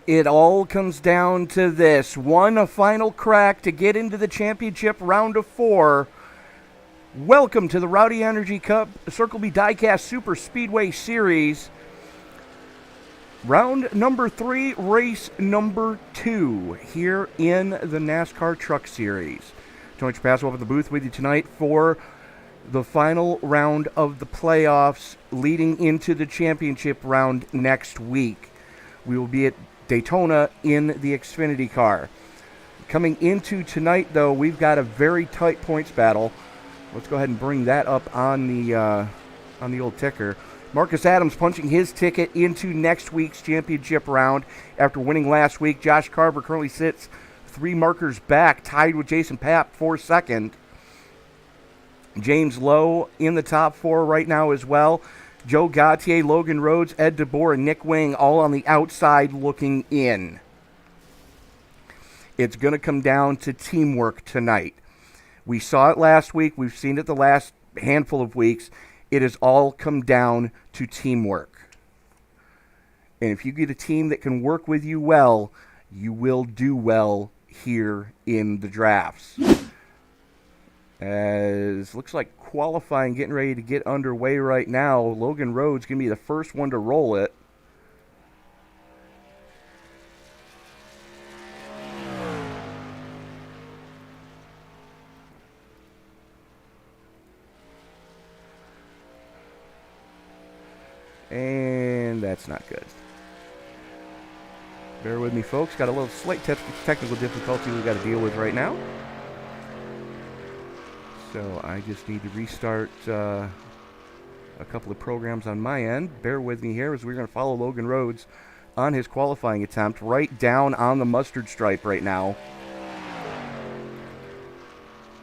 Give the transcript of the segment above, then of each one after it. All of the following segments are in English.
It all comes down to this. A final crack to get into the championship round of 4. Welcome to the ROWDY Energy Cup Circle B Diecast Superspeedway Series. Round number 3, race number 2 here in the NASCAR Truck Series. Tony Trapasso up at the booth with you tonight for the final round of the playoffs leading into the championship round next week. We will be at Daytona in the Xfinity car. Coming into tonight, though, we've got a very tight points battle. Let's go ahead and bring that up on the old ticker. Marcus Adams punching his ticket into next week's championship round after winning last week. Josh Carver currently sits 3 markers back, tied with Jason Papp for second. James Lowe in the top 4 right now as well. Joe Gautier, Logan Rhodes, Ed DeBoer, and Nick Wing all on the outside looking in. It's going to come down to teamwork tonight. We saw it last week. We've seen it the last handful of weeks. It has all come down to teamwork. And if you get a team that can work with you well, you will do well here in the drafts. As looks like qualifying getting ready to get underway right now. Logan Rhodes going to be the first one to roll it. And that's not good. Bear with me, folks. Got a little slight technical difficulty we've got to deal with right now. So I just need to restart a couple of programs on my end. Bear with me here as we're going to follow Logan Rhodes on his qualifying attempt right down on the mustard stripe right now.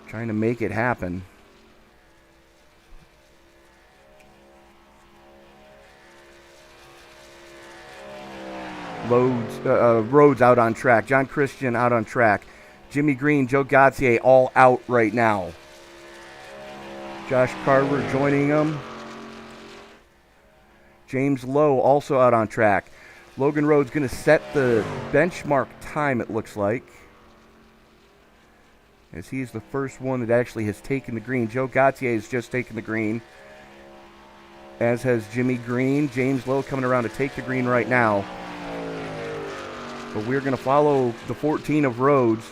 Trying to make it happen. Rhodes out on track. John Christian out on track. Jimmy Green, Joe Gautier all out right now. Josh Carver joining him. James Lowe also out on track. Logan Rhodes going to set the benchmark time, it looks like, as he's the first one that actually has taken the green. Joe Gautier has just taken the green, as has Jimmy Green. James Lowe coming around to take the green right now. But we're going to follow the 14 of Rhodes,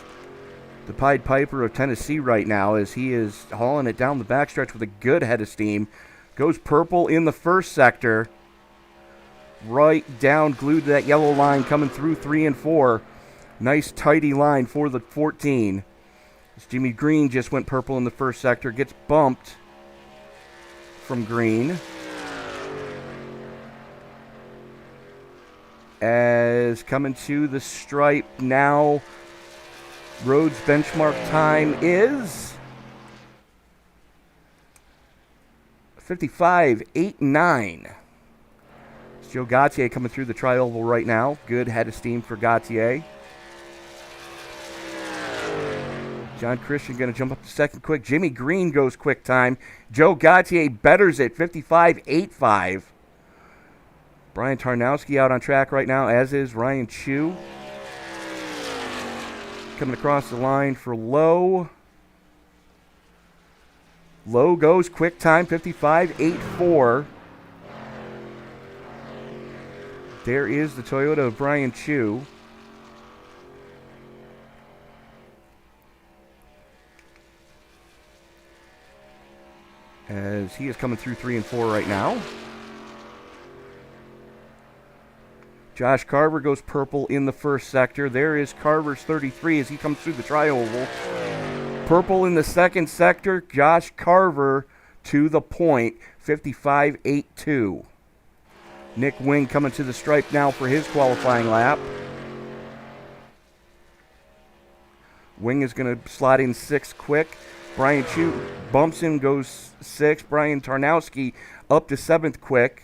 the Pied Piper of Tennessee right now, as he is hauling it down the backstretch with a good head of steam. Goes purple in the first sector. Right down, glued to that yellow line, coming through 3 and 4. Nice, tidy line for the 14. As Jimmy Green just went purple in the first sector. Gets bumped from Green. As coming to the stripe now, Rhodes' benchmark time is 55.89. Joe Gautier coming through the tri-oval right now. Good head of steam for Gautier. John Christian going to jump up to second quick. Jimmy Green goes quick time. Joe Gautier betters it, 55.85. Brian Tarnowski out on track right now, as is Ryan Chu. Coming across the line for Lowe. Lowe goes quick time, 55.84. There is the Toyota of Brian Chu. As he is coming through 3 and 4 right now. Josh Carver goes purple in the first sector. There is Carver's 33 as he comes through the tri-oval. Purple in the second sector. Josh Carver to the point, 55.82. Nick Wing coming to the stripe now for his qualifying lap. Wing is going to slide in 6 quick. Brian Chu bumps him, goes 6. Brian Tarnowski up to 7th quick.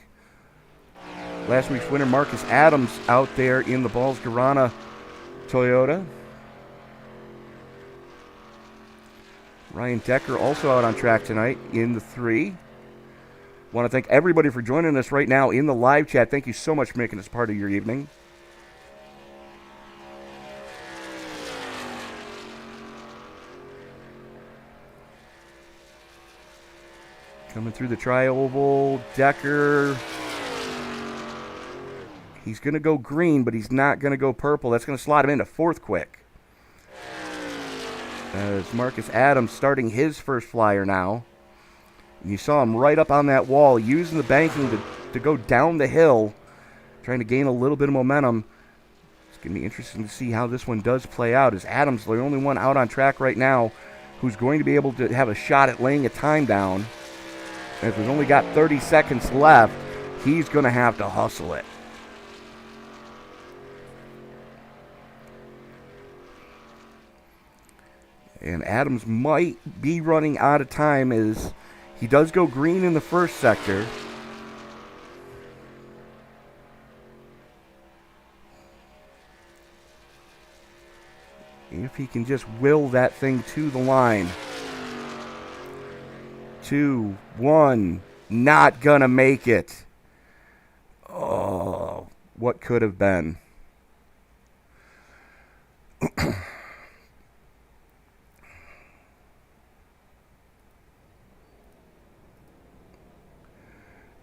Last week's winner, Marcus Adams, out there in the Balls Garana Toyota. Ryan Decker also out on track tonight in the 3. Want to thank everybody for joining us right now in the live chat. Thank you so much for making us part of your evening. Coming through the tri-oval, Decker. He's going to go green, but he's not going to go purple. That's going to slot him into 4th quick. As Marcus Adams starting his first flyer now. And you saw him right up on that wall, using the banking to go down the hill, trying to gain a little bit of momentum. It's going to be interesting to see how this one does play out, as Adams, the only one out on track right now, who's going to be able to have a shot at laying a time down. And if we've only got 30 seconds left, he's going to have to hustle it. And Adams might be running out of time as he does go green in the first sector. If he can just will that thing to the line. 2, 1, not gonna make it. Oh, what could have been.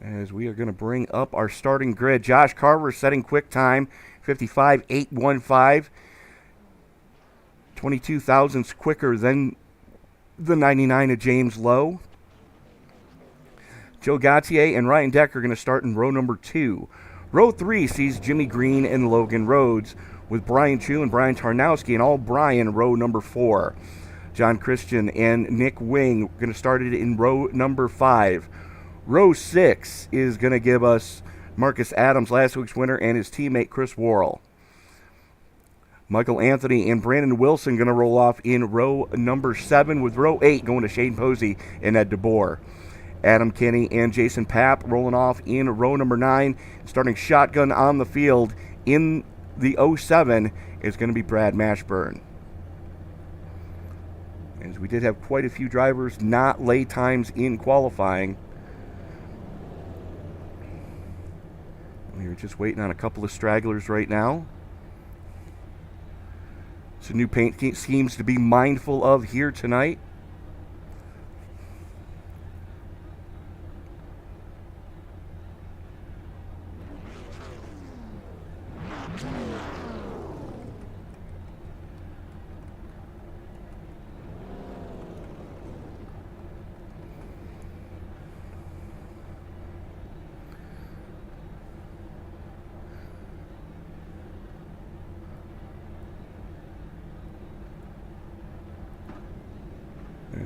As we are going to bring up our starting grid. Josh Carver setting quick time, 55.815. 22 thousandths quicker than the 99 of James Lowe. Joe Gautier and Ryan Decker are going to start in row number 2. Row 3 sees Jimmy Green and Logan Rhodes, with Brian Chu and Brian Tarnowski and all Brian row number 4. John Christian and Nick Wing going to start it in row number 5. Row 6 is going to give us Marcus Adams, last week's winner, and his teammate Chris Worrell. Michael Anthony and Brandon Wilson going to roll off in row number 7, with row 8 going to Shane Posey and Ed DeBoer. Adam Kinney and Jason Papp rolling off in row number 9. Starting shotgun on the field in the 07 is going to be Brad Mashburn. As we did have quite a few drivers not lay times in qualifying. We are just waiting on a couple of stragglers right now. Some new paint schemes to be mindful of here tonight.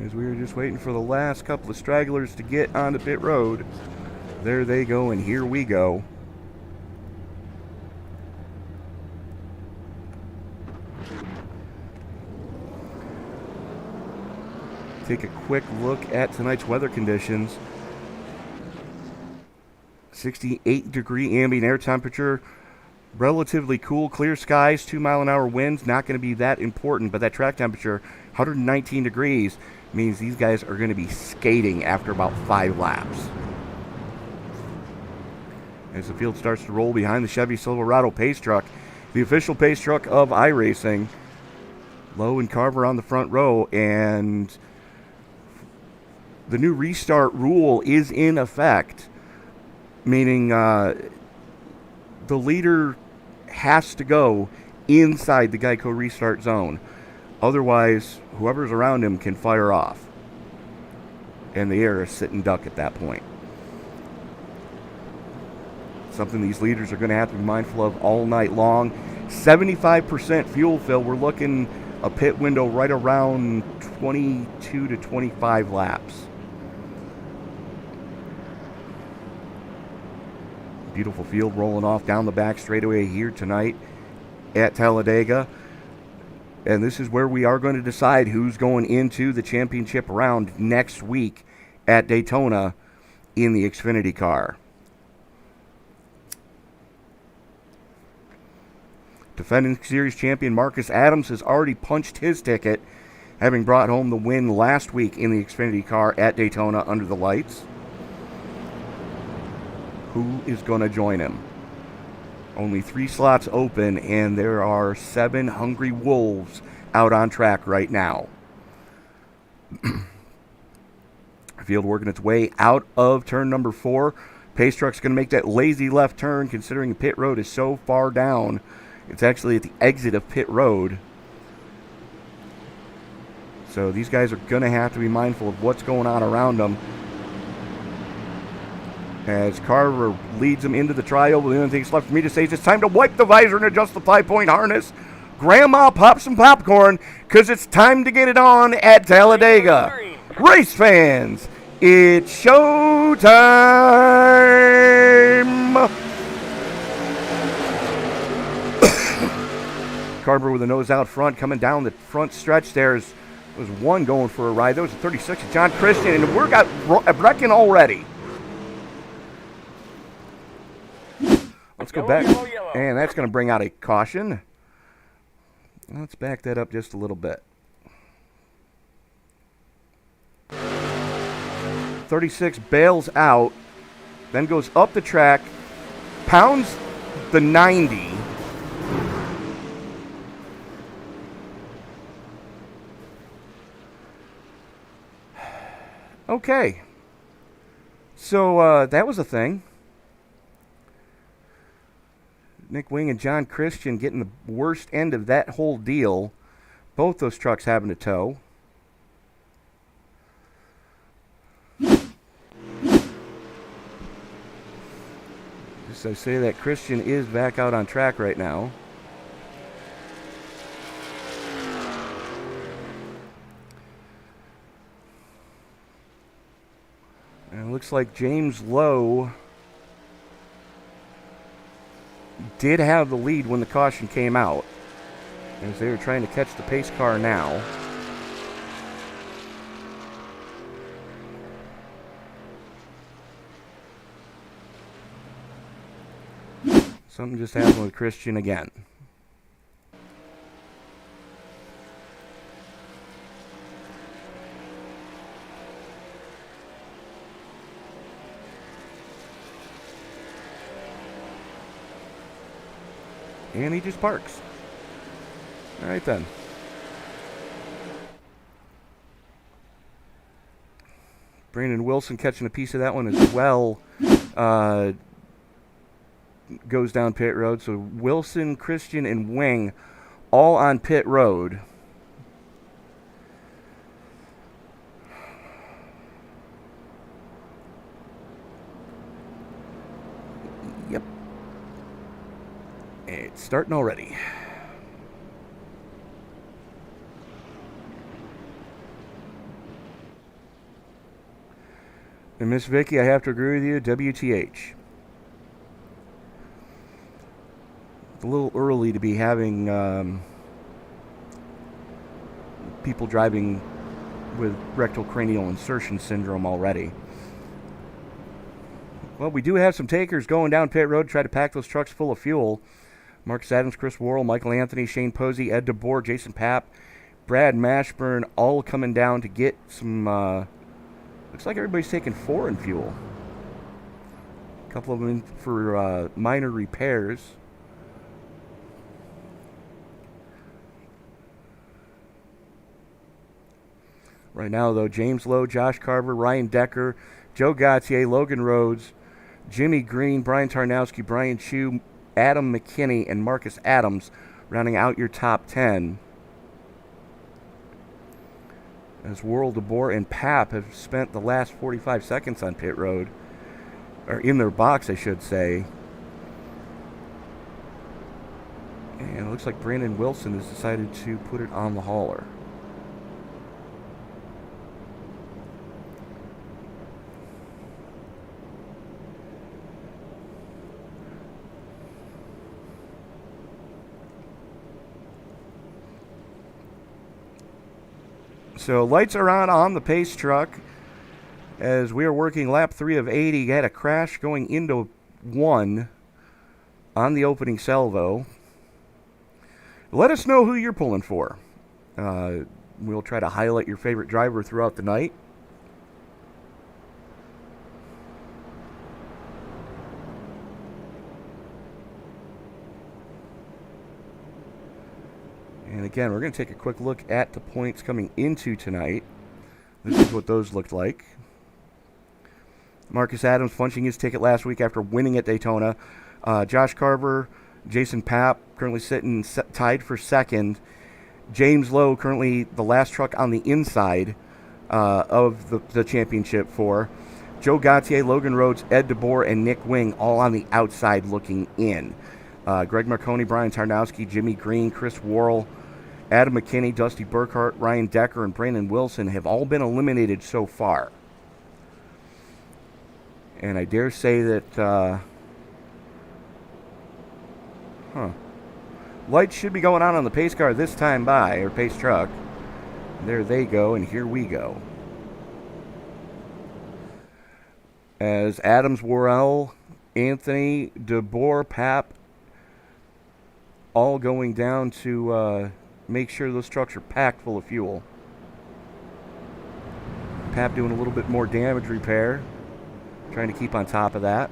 As we were just waiting for the last couple of stragglers to get onto pit road. There they go, and here we go. Take a quick look at tonight's weather conditions. 68 degree ambient air temperature. Relatively cool, clear skies, 2-mile-an-hour winds. Not going to be that important, but that track temperature, 119 degrees means these guys are going to be skating after about 5 laps. As the field starts to roll behind the Chevy Silverado pace truck, the official pace truck of iRacing, Lowe and Carver on the front row, and the new restart rule is in effect, meaning the leader has to go inside the Geico restart zone. Otherwise, whoever's around him can fire off. And the air is sitting duck at that point. Something these leaders are going to have to be mindful of all night long. 75% fuel fill. We're looking a pit window right around 22 to 25 laps. Beautiful field rolling off down the back straightaway here tonight at Talladega. And this is where we are going to decide who's going into the championship round next week at Daytona in the Xfinity car. Defending series champion Marcus Adams has already punched his ticket, having brought home the win last week in the Xfinity car at Daytona under the lights. Who is going to join him? Only 3 slots open, and there are 7 hungry wolves out on track right now. Field working its way out of turn number 4. Pace truck's going to make that lazy left turn, considering the pit road is so far down. It's actually at the exit of pit road. So these guys are going to have to be mindful of what's going on around them. As Carver leads them into the trioval, the only thing that's left for me to say is it's time to wipe the visor and adjust the 5-point harness. Grandma, pop some popcorn, because it's time to get it on at Talladega. Race fans, it's show time! Carver with a nose out front, coming down the front stretch there. Was one going for a ride. There was a 36 of John Christian, and we're got wrecking already. Let's go back, and that's going to bring out a caution. Let's back that up just a little bit. 36 bails out, then goes up the track, pounds the 90. Okay. So that was a thing. Nick Wing and John Christian getting the worst end of that whole deal. Both those trucks having to tow. Just I say that Christian is back out on track right now. And it looks like James Lowe did have the lead when the caution came out, as they were trying to catch the pace car now. Something just happened with Christian again. And he just parks. All right, then. Brandon Wilson catching a piece of that one as well. Goes down pit road. So Wilson, Christian, and Wing all on pit road. Yep. It's starting already. And Miss Vicky, I have to agree with you, WTH. It's a little early to be having people driving with rectal cranial insertion syndrome already. Well, we do have some takers going down pit road to try to pack those trucks full of fuel. Marcus Adams, Chris Worrell, Michael Anthony, Shane Posey, Ed DeBoer, Jason Papp, Brad Mashburn all coming down to get some, looks like everybody's taking foreign fuel. A couple of them for minor repairs. Right now, though, James Lowe, Josh Carver, Ryan Decker, Joe Gautier, Logan Rhodes, Jimmy Green, Brian Tarnowski, Brian Chu, Adam McKinney, and Marcus Adams rounding out your top 10. As World of Boar and Pap have spent the last 45 seconds on pit road, or in their box, I should say. And it looks like Brandon Wilson has decided to put it on the hauler. So lights are on the pace truck as we are working lap 3 of 80. Had a crash going into 1 on the opening salvo. Let us know who you're pulling for. We'll try to highlight your favorite driver throughout the night. And again, we're going to take a quick look at the points coming into tonight. This is what those looked like. Marcus Adams punching his ticket last week after winning at Daytona. Josh Carver, Jason Papp currently sitting tied for second. James Lowe currently the last truck on the inside of the championship for. Joe Gautier, Logan Rhodes, Ed DeBoer, and Nick Wing all on the outside looking in. Greg Marconi, Brian Tarnowski, Jimmy Green, Chris Worrell, Adam McKinney, Dusty Burkhart, Ryan Decker, and Brandon Wilson have all been eliminated so far. And I dare say that lights should be going on the pace car this time by, or pace truck. There they go, and here we go. As Adams, Worrell, Anthony, DeBoer, Papp, all going down to make sure those trucks are packed full of fuel. Papp doing a little bit more damage repair, trying to keep on top of that.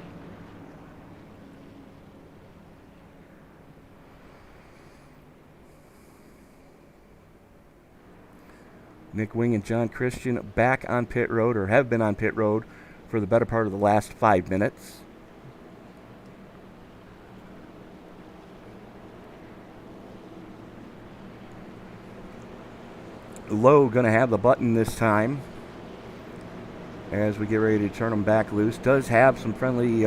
Nick Wing and John Christian back on pit road, or have been on pit road for the better part of the last 5 minutes. Lowe going to have the button this time as we get ready to turn him back loose. Does have some friendly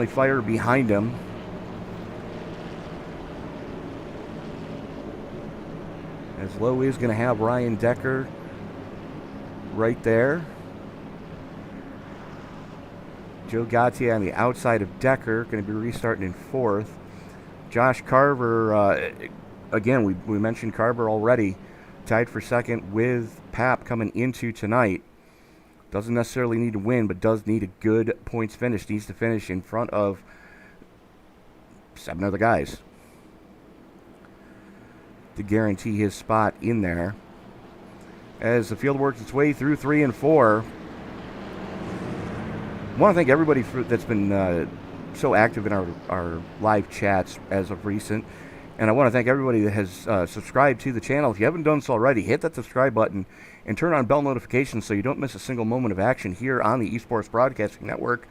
fire behind him. As Lowe is going to have Ryan Decker right there. Joe Gautier on the outside of Decker, going to be restarting in 4th. Josh Carver, again, we mentioned Carver already, tied for 2nd with Papp coming into tonight. Doesn't necessarily need to win, but does need a good points finish. Needs to finish in front of 7 other guys to guarantee his spot in there. As the field works its way through 3 and 4, I want to thank everybody that's been so active in our live chats as of recent. And I want to thank everybody that has subscribed to the channel. If you haven't done so already, hit that subscribe button and turn on bell notifications so you don't miss a single moment of action here on the Esports Broadcasting Network.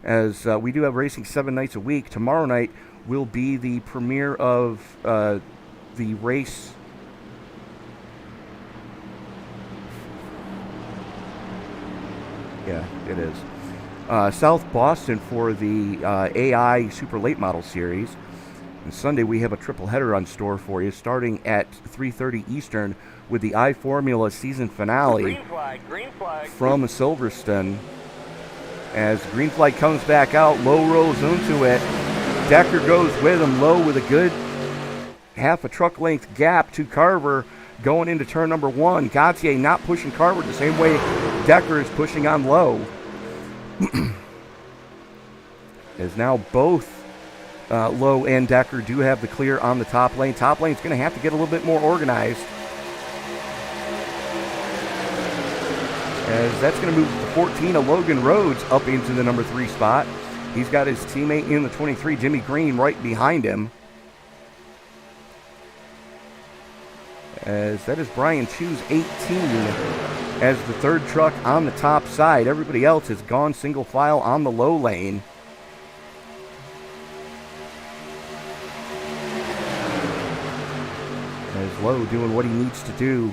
As we do have racing 7 nights a week. Tomorrow night will be the premiere of the race. Yeah, it is. South Boston for the AI Super Late Model Series. And Sunday we have a triple header on store for you, starting at 3:30 Eastern with the iFormula season finale green flag. From Silverstone. As green flag comes back out, Lowe rolls into it. Decker goes with him. Lowe with a good half a truck length gap to Carver going into turn number 1. Gautier not pushing Carver the same way Decker is pushing on Lowe. As now both Lowe and Decker do have the clear on the top lane. Top lane's going to have to get a little bit more organized as that's going to move the 14 of Logan Rhodes up into the number 3 spot. He's got his teammate in the 23, Jimmy Green, right behind him. As that is Brian Chu's 18 as the third truck on the top side. Everybody else has gone single file on the low lane. As Lowe doing what he needs to do.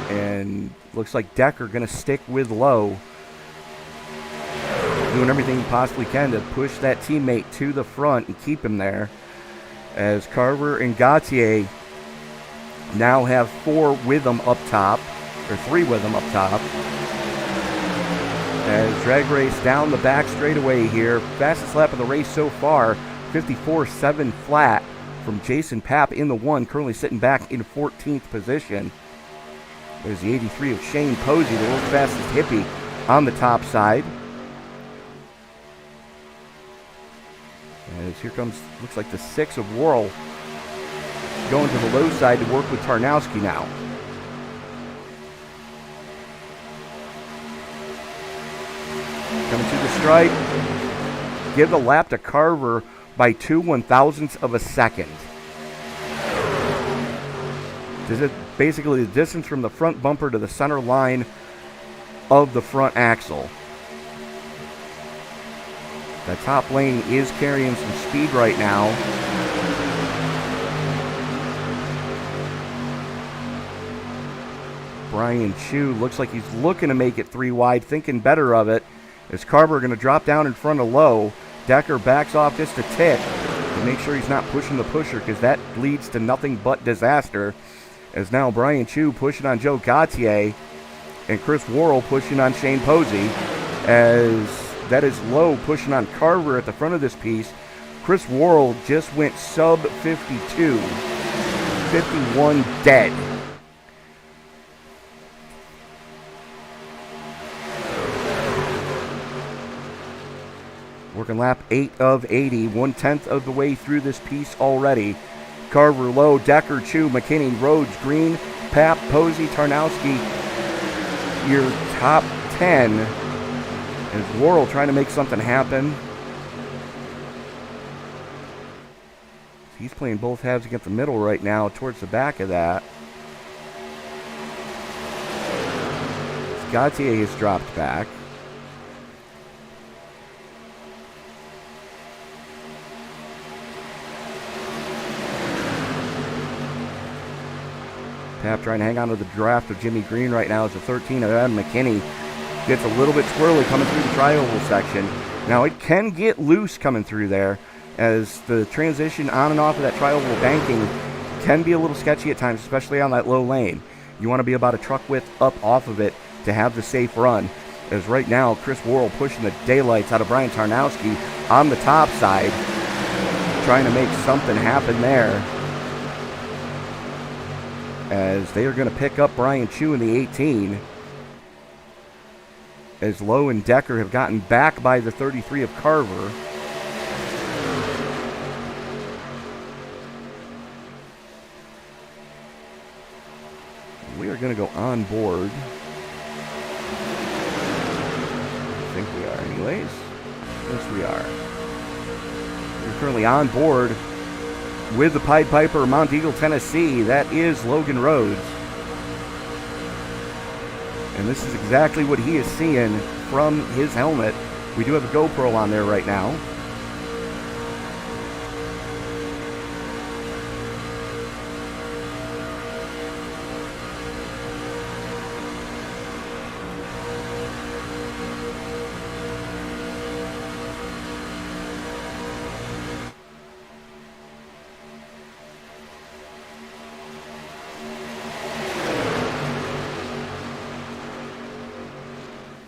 And looks like Decker going to stick with Lowe. Doing everything he possibly can to push that teammate to the front and keep him there. As Carver and Gautier now have 4 with them up top, or 3 with them up top. As drag race down the back straightaway here. Fastest lap of the race so far, 54.7 flat from Jason Papp in the 1, currently sitting back in 14th position. There's the 83 of Shane Posey, the world's fastest hippie, on the top side. As here comes, looks like the 6 of Worrell going to the low side to work with Tarnowski now. Coming to the stripe. Give the lap to Carver by 2 1,000ths of a second. This is basically the distance from the front bumper to the center line of the front axle. The top lane is carrying some speed right now. Brian Chu looks like he's looking to make it 3 wide, thinking better of it. As Carver going to drop down in front of Lowe. Decker backs off just a tick to make sure he's not pushing the pusher, because that leads to nothing but disaster. As now Brian Chu pushing on Joe Gautier and Chris Worrell pushing on Shane Posey. As that is Lowe pushing on Carver at the front of this piece. Chris Worrell just went sub 52. 51 dead. Working lap 8 of 80, 1/10 of the way through this piece already. Carver, Lowe, Decker, Chu, McKinney, Rhodes, Green, Papp, Posey, Tarnowski. Your top 10. As Worrell trying to make something happen. He's playing both halves against the middle right now, towards the back of that. Gautier has dropped back. Papp trying to hang on to the draft of Jimmy Green right now as the 13 of Adam McKinney gets a little bit squirrely coming through the tri-oval section. Now it can get loose coming through there, as the transition on and off of that tri-oval banking can be a little sketchy at times, especially on that low lane. You want to be about a truck width up off of it to have the safe run. As right now, Chris Worrell pushing the daylights out of Brian Tarnowski on the top side, trying to make something happen there. As they are going to pick up Brian Chu in the 18. As Lowe and Decker have gotten back by the 33 of Carver. We are going to go on board. I think we are anyways. Yes, we are. We're currently on board with the Pied Piper Mount Eagle, Tennessee. That is Logan Rhodes. And this is exactly what he is seeing from his helmet. We do have a GoPro on there right now.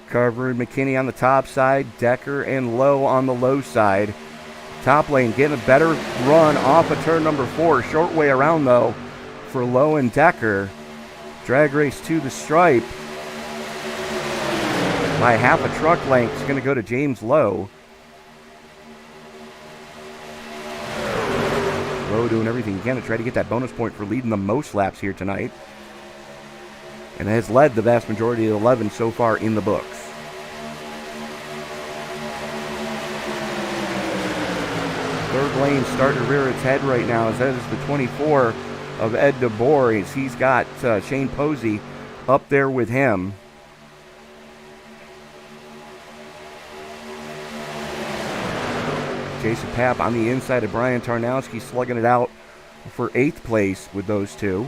Carver and McKinney on the top side. Decker and Lowe on the low side. Top lane getting a better run off of turn number 4. Short way around, though, for Lowe and Decker. Drag race to the stripe. By half a truck length, it's going to go to James Lowe. Bo doing everything he can to try to get that bonus point for leading the most laps here tonight. And has led the vast majority of the 11 so far in the books. Third lane starting to rear its head right now, as that is the 24 of Ed DeBoer, as he's got Shane Posey up there with him. Jason Papp on the inside of Brian Tarnowski, slugging it out for 8th place with those two.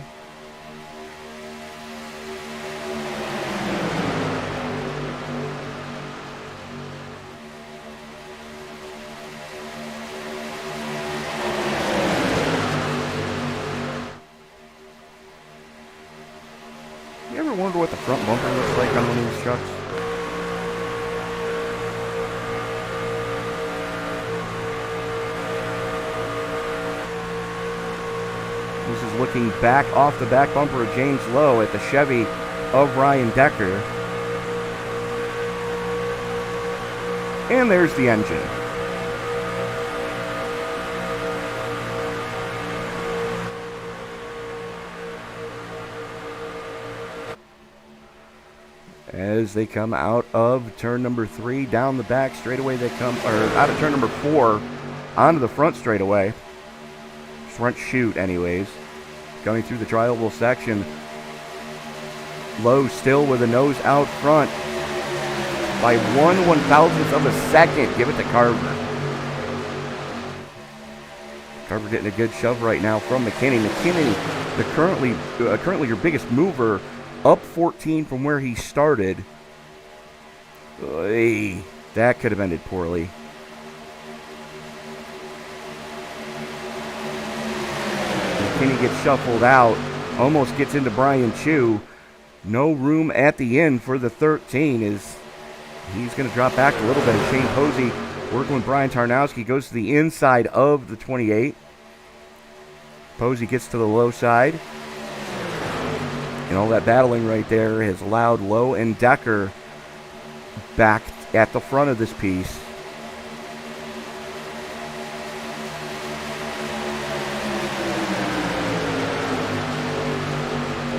You ever wonder what the front bumper looks like on one of these trucks? This is looking back off the back bumper of James Lowe at the Chevy of Ryan Decker. And there's the engine. As they come out of turn number 3, down the back straightaway they come, or out of turn number 4, onto the front straightaway. Front chute anyways. Going through the tri-oval section. Lowe still with a nose out front by 1/1000th of a second. Give it to Carver. Carver getting a good shove right now from McKinney. McKinney, currently your biggest mover, up 14 from where he started. That could have ended poorly. McKinney gets shuffled out, almost gets into Brian Chu. No room at the end for the 13 as he's going to drop back a little bit. As Shane Posey working with Brian Tarnowski goes to the inside of the 28. Posey gets to the low side. And all that battling right there has allowed Lowe and Decker back at the front of this piece.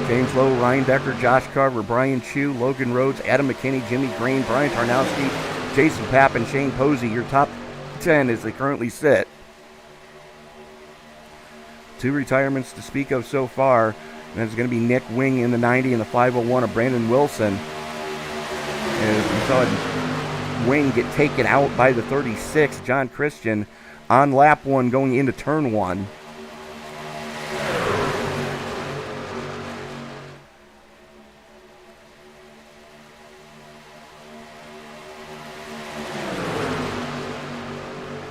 James Lowe, Ryan Decker, Josh Carver, Brian Chu, Logan Rhodes, Adam McKinney, Jimmy Green, Brian Tarnowski, Jason Papp, and Shane Posey, your top 10 as they currently sit. 2 retirements to speak of so far. And that's going to be Nick Wing in the 90 and the 501 of Brandon Wilson. As we saw Wing get taken out by the 36, John Christian, on lap 1 going into turn 1.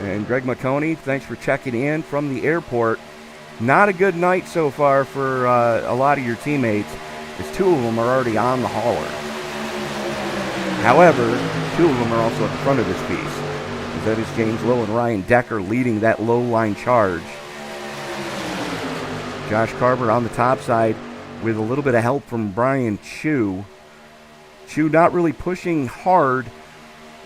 And Greg McConey, thanks for checking in from the airport. Not a good night so far for a lot of your teammates, as 2 of them are already on the hauler. However, 2 of them are also at the front of this piece. That is James Lowe and Ryan Decker leading that low line charge. Josh Carver on the top side with a little bit of help from Brian Chu. Chu not really pushing hard,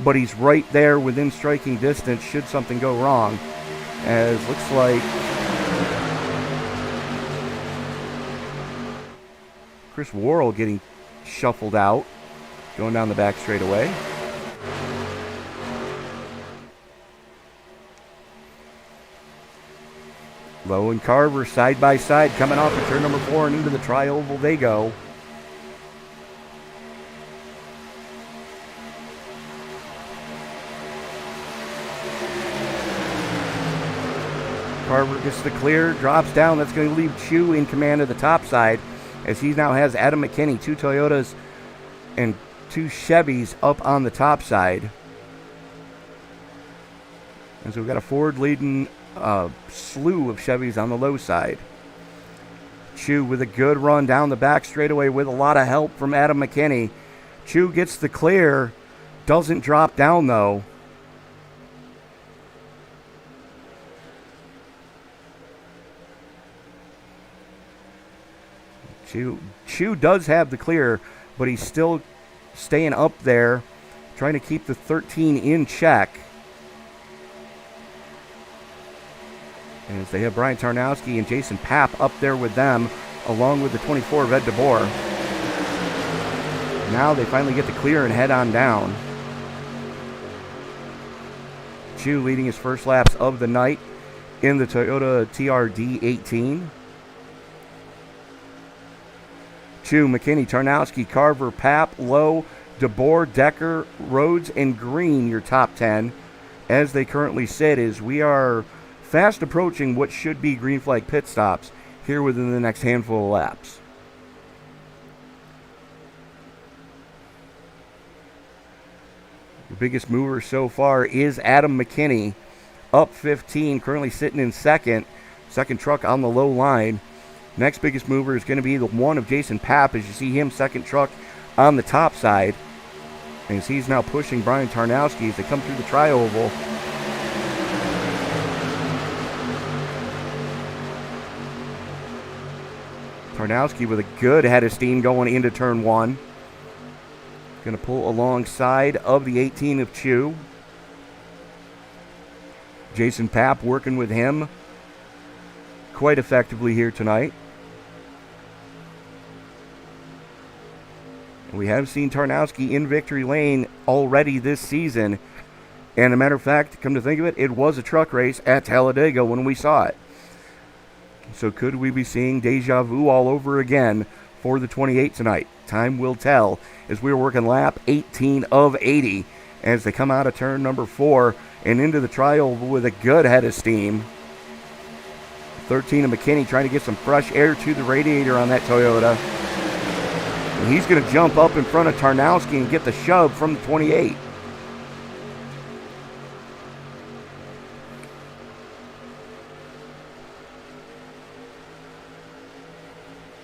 but he's right there within striking distance should something go wrong. As looks like Chris Worrell getting shuffled out, going down the back straightaway. Lowe and Carver side by side coming off of turn number 4 and into the tri-oval they go. Carver gets the clear, drops down. That's going to leave Chu in command of the top side, as he now has Adam McKinney, 2 Toyotas and 2 Chevys up on the top side. And so we've got a Ford leading slew of Chevys on the low side. Chu with a good run down the back straightaway with a lot of help from Adam McKinney. Chu gets the clear, doesn't drop down though. Chu does have the clear, but he's still staying up there, trying to keep the 13 in check. as they have Brian Tarnowski and Jason Papp up there with them, along with the 24 of Ed DeBoer. Now they finally get the clear and head on down. Chu leading his first laps of the night in the Toyota TRD 18. Chu, McKinney, Tarnowski, Carver, Papp, Lowe, DeBoer, Decker, Rhodes, and Green, your top 10. As they currently sit, is we are fast approaching what should be green flag pit stops here within the next handful of laps. The biggest mover so far is Adam McKinney, up 15, currently sitting in second. Second truck on the low line. Next biggest mover is going to be the one of Jason Papp, as you see him second truck on the top side. As he's now pushing Brian Tarnowski as they come through the tri-oval. Tarnowski with a good head of steam going into turn one. Going to pull alongside of the 18 of Chu. Jason Papp working with him quite effectively here tonight. And we have seen Tarnowski in victory lane already this season. And a matter of fact, come to think of it, it was a truck race at Talladega when we saw it. So could we be seeing deja vu all over again for the 28 tonight? Time will tell, as we're working lap 18 of 80 as they come out of turn number 4 and into the tri-oval with a good head of steam. 13 of McKinney trying to get some fresh air to the radiator on that Toyota. And he's going to jump up in front of Tarnowski and get the shove from the 28.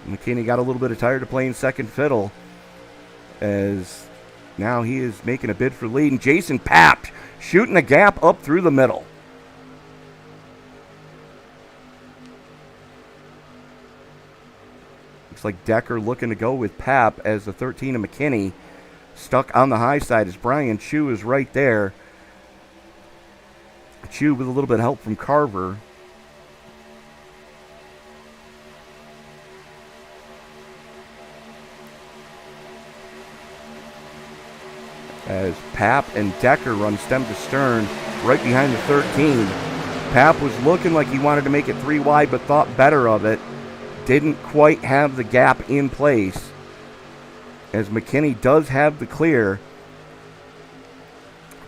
McKinney got a little bit of tired of playing second fiddle, as now he is making a bid for lead. And Jason Papp shooting a gap up through the middle. Looks like Decker looking to go with Papp, as the 13 of McKinney stuck on the high side, as Brian Chu is right there. Chu with a little bit of help from Carver. As Papp and Decker run stem to stern right behind the 13. Papp was looking like he wanted to make it 3 wide, but thought better of it. Didn't quite have the gap in place, as McKinney does have the clear.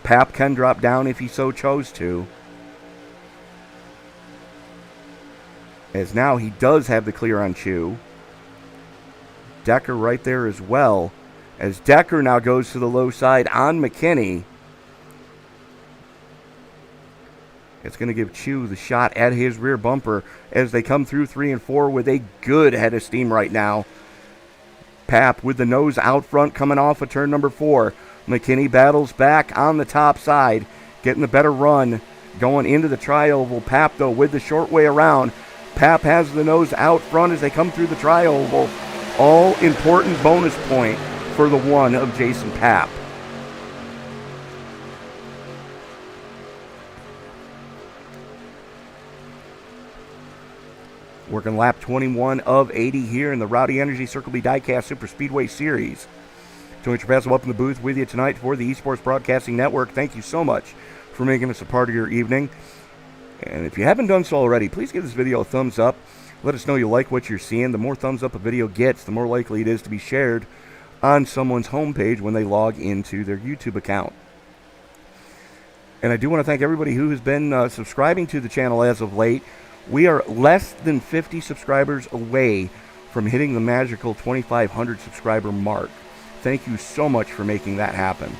Papp can drop down if he so chose to, as now he does have the clear on Chu. Decker right there as well, as Decker now goes to the low side on McKinney. It's going to give Chu the shot at his rear bumper as they come through 3 and 4 with a good head of steam right now. Papp with the nose out front coming off of turn number 4. McKinney battles back on the top side, getting the better run going into the tri-oval. Papp, though, with the short way around. Papp has the nose out front as they come through the tri-oval. All important bonus point for the one of Jason Papp. Working lap 21 of 80 here in the Rowdy Energy Circle B Diecast Superspeedway Series. Tony Trapasso up in the booth with you tonight for the Esports Broadcasting Network. Thank you so much for making us a part of your evening. And if you haven't done so already, please give this video a thumbs up. Let us know you like what you're seeing. The more thumbs up a video gets, the more likely it is to be shared on someone's homepage when they log into their YouTube account. And I do want to thank everybody who has been subscribing to the channel as of late. We are less than 50 subscribers away from hitting the magical 2,500 subscriber mark. Thank you so much for making that happen.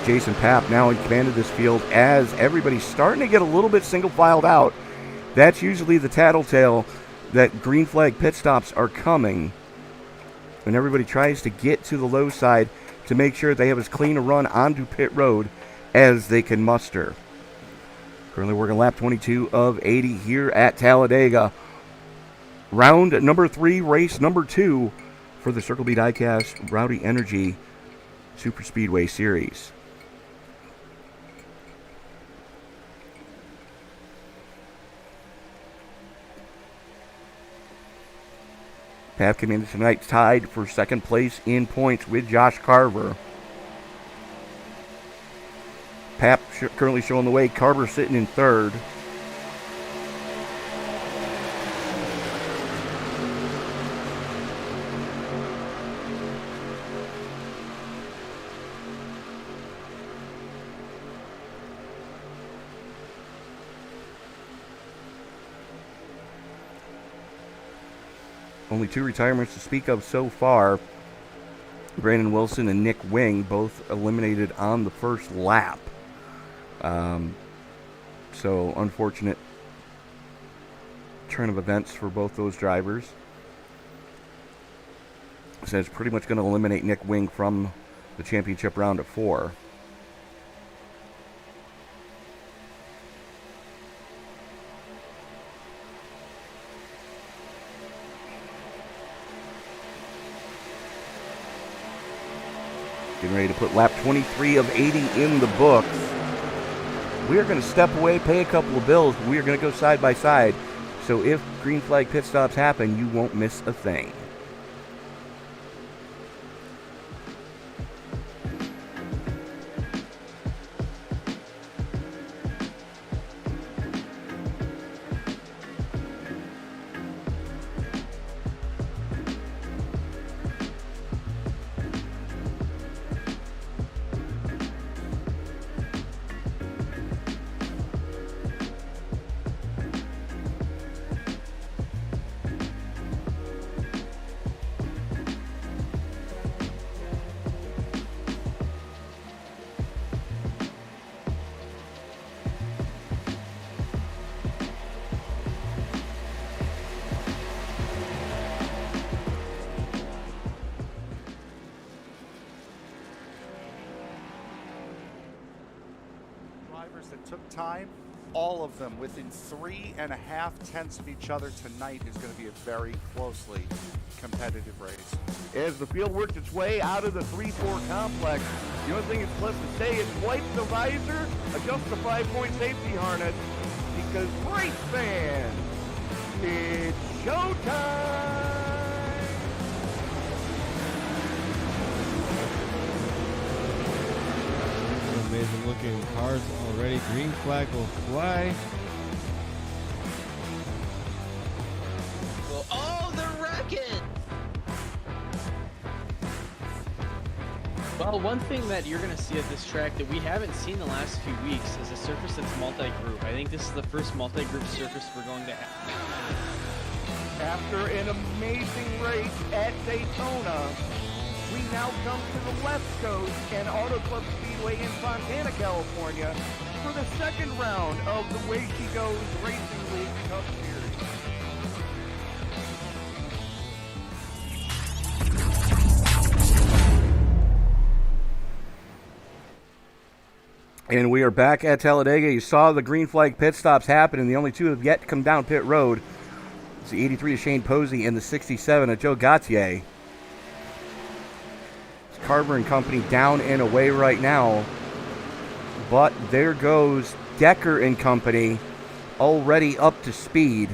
Jason Papp now in command of this field as everybody's starting to get a little bit single filed out. That's usually the tattletale that green flag pit stops are coming. And everybody tries to get to the low side to make sure they have as clean a run onto pit road as they can muster. Currently working lap 22 of 80 here at Talladega. Round number 3, race number 2 for the Circle B Diecast Rowdy Energy Superspeedway Series. Pap came into tonight tied for second place in points with Josh Carver. Pap currently showing the way. Carver sitting in third. Only two retirements to speak of so far. Brandon Wilson and Nick Wing both eliminated on the first lap. So unfortunate turn of events for both those drivers. So it's pretty much going to eliminate Nick Wing from the championship round of 4. Getting ready to put lap 23 of 80 in the books. We are going to step away, pay a couple of bills, but we are going to go side by side. So if green flag pit stops happen, you won't miss a thing. That took time, all of them within 3.5 tenths of each other tonight is going to be a very closely competitive race. As the field works its way out of the 3-4 complex, the only thing that's left to say is wipe the visor, adjust the 5-point safety harness, because race fans, it's showtime! Amazing looking cars already. Green flag will fly. Well, oh, they're wrecking! Well, one thing that you're going to see at this track that we haven't seen the last few weeks is a surface that's multi-group. I think this is the first multi-group surface we're going to have. After an amazing race at Daytona, we now come to the West Coast and Auto Club Speedway in Fontana, California for the second round of the Way She Goes Racing League Cup Series. And we are back at Talladega. You saw the green flag pit stops happen, and the only two have yet to come down pit road. It's the 83 of Shane Posey and the 67 of Joe Gautier. Carver and company down and away right now. But there goes Decker and company already up to speed.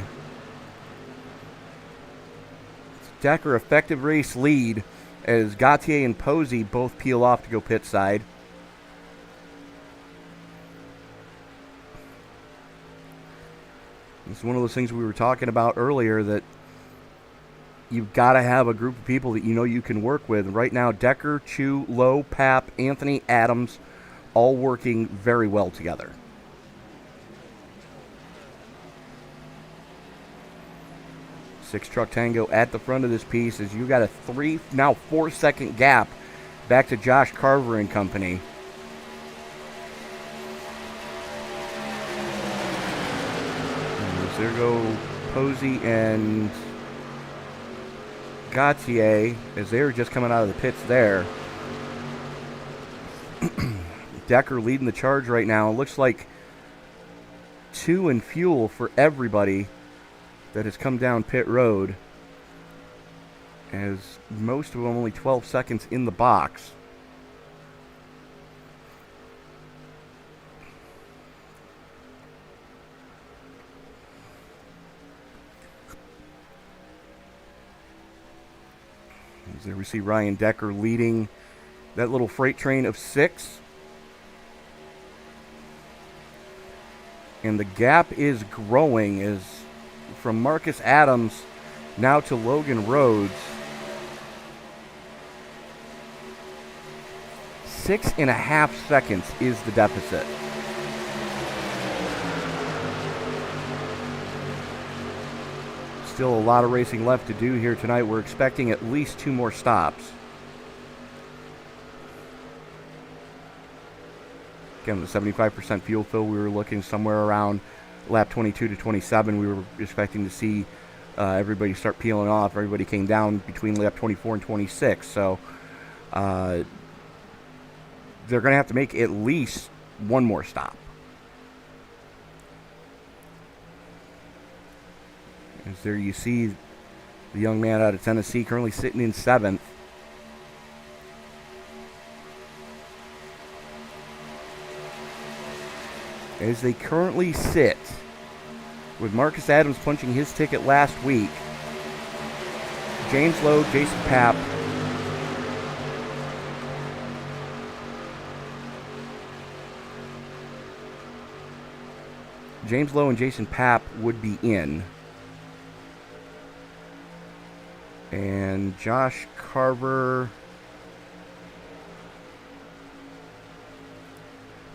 Decker effective race lead as Gautier and Posey both peel off to go pit side. It's one of those things we were talking about earlier that you've got to have a group of people that you know you can work with. Right now, Decker, Chu, Lowe, Pap, Anthony, Adams, all working very well together. Six Truck Tango at the front of this piece as you got a 4-second gap back to Josh Carver and company. And there go Posey and Gautier as they were just coming out of the pits there. Decker leading the charge right now. Looks like 2 in fuel for everybody that has come down pit road, as most of them only 12 seconds in the box. As there we see Ryan Decker leading that little freight train of 6. And the gap is growing as from Marcus Adams now to Logan Rhodes. 6.5 seconds is the deficit. Still a lot of racing left to do here tonight. We're expecting at least 2 more stops. Again, the 75% fuel fill, we were looking somewhere around lap 22 to 27. We were expecting to see everybody start peeling off. Everybody came down between lap 24 and 26. So they're going to have to make at least 1 more stop. As there you see the young man out of Tennessee currently sitting in 7th. As they currently sit, with Marcus Adams punching his ticket last week, James Lowe, Jason Papp, James Lowe and Jason Papp would be in. And Josh Carver,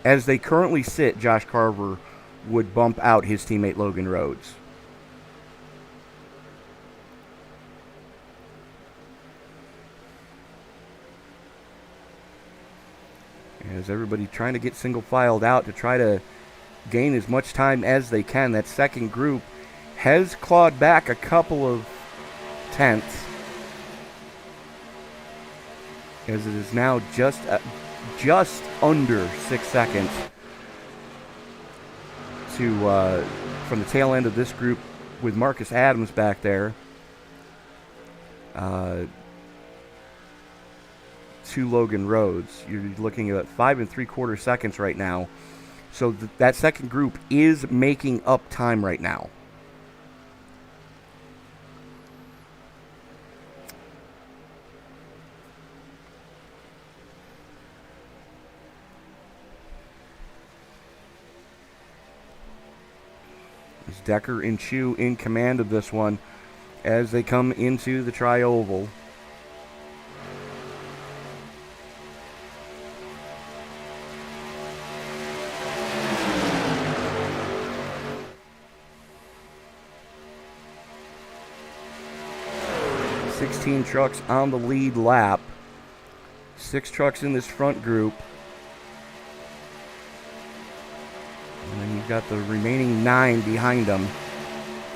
as they currently sit, Josh Carver would bump out his teammate Logan Rhodes. As everybody trying to get single filed out to try to gain as much time as they can. That second group has clawed back a couple of tenths, as it is now just under 6 seconds to from the tail end of this group with Marcus Adams back there to Logan Rhodes. You're looking at 5 3/4 seconds right now. So that second group is making up time right now. As Decker and Chu in command of this one as they come into the tri-oval. Trucks on the lead lap. 6 trucks in this front group. And then you've got the remaining 9 behind them,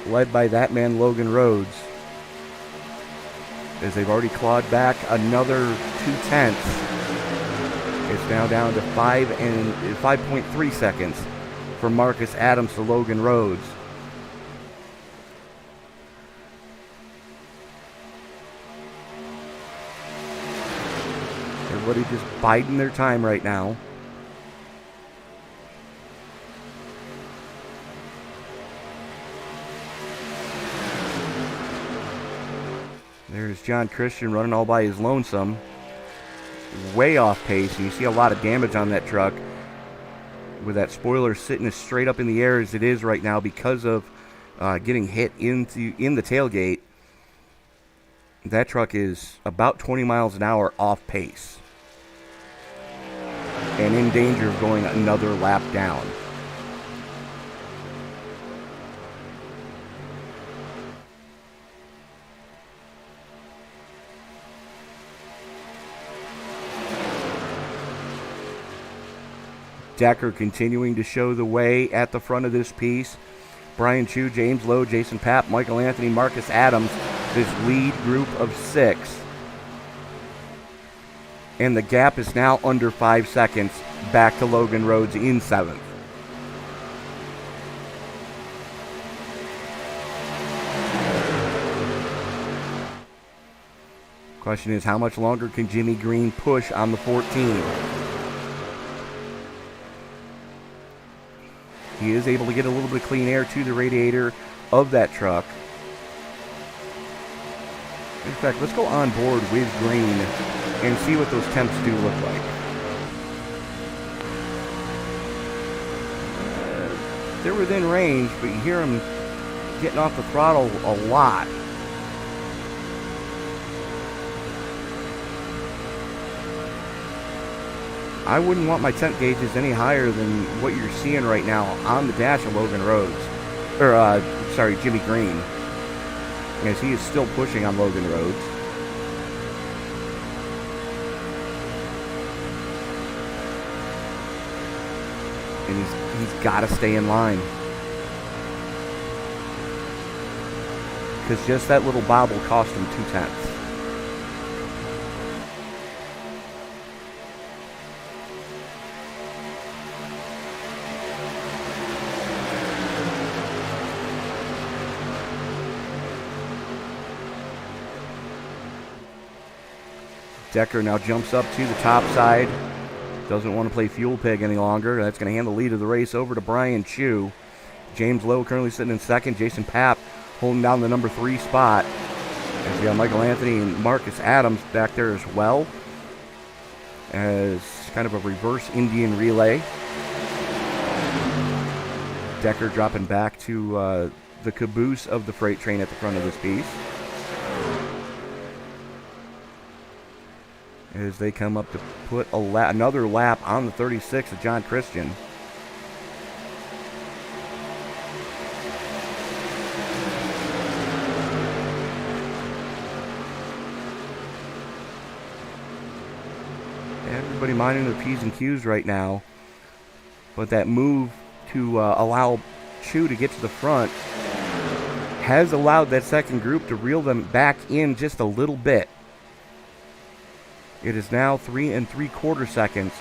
led by that man Logan Rhodes, as they've already clawed back another 0.2. It's now down to 5.3 seconds for Marcus Adams to Logan Rhodes. Everybody just biding their time right now. There's John Christian running all by his lonesome. Way off pace, and you see a lot of damage on that truck with that spoiler sitting as straight up in the air as it is right now because of getting hit in the tailgate. That truck is about 20 miles an hour off pace and in danger of going another lap down. Decker continuing to show the way at the front of this piece. Brian Chu, James Lowe, Jason Papp, Michael Anthony, Marcus Adams, this lead group of 6. And the gap is now under 5 seconds back to Logan Rhodes in 7th. Question is, how much longer can Jimmy Green push on the 14? He is able to get a little bit of clean air to the radiator of that truck. In fact, let's go on board with Green and see what those temps do look like. They're within range, but you hear them getting off the throttle a lot. I wouldn't want my temp gauges any higher than what you're seeing right now on the dash of Logan Rhodes. Or, Jimmy Green. As he is still pushing on Logan Rhodes. And he's got to stay in line. Because just that little bobble cost him 2/10. Decker now jumps up to the top side. Doesn't want to play fuel pig any longer. That's going to hand the lead of the race over to Brian Chu. James Lowe currently sitting in second. Jason Papp holding down the number 3 spot. And we got Michael Anthony and Marcus Adams back there as well. As kind of a reverse Indian relay. Decker dropping back to the caboose of the freight train at the front of this piece. As they come up to put another lap on the 36 of John Christian. Everybody minding their P's and Q's right now. But that move to allow Chu to get to the front has allowed that second group to reel them back in just a little bit. It is now 3 3/4 seconds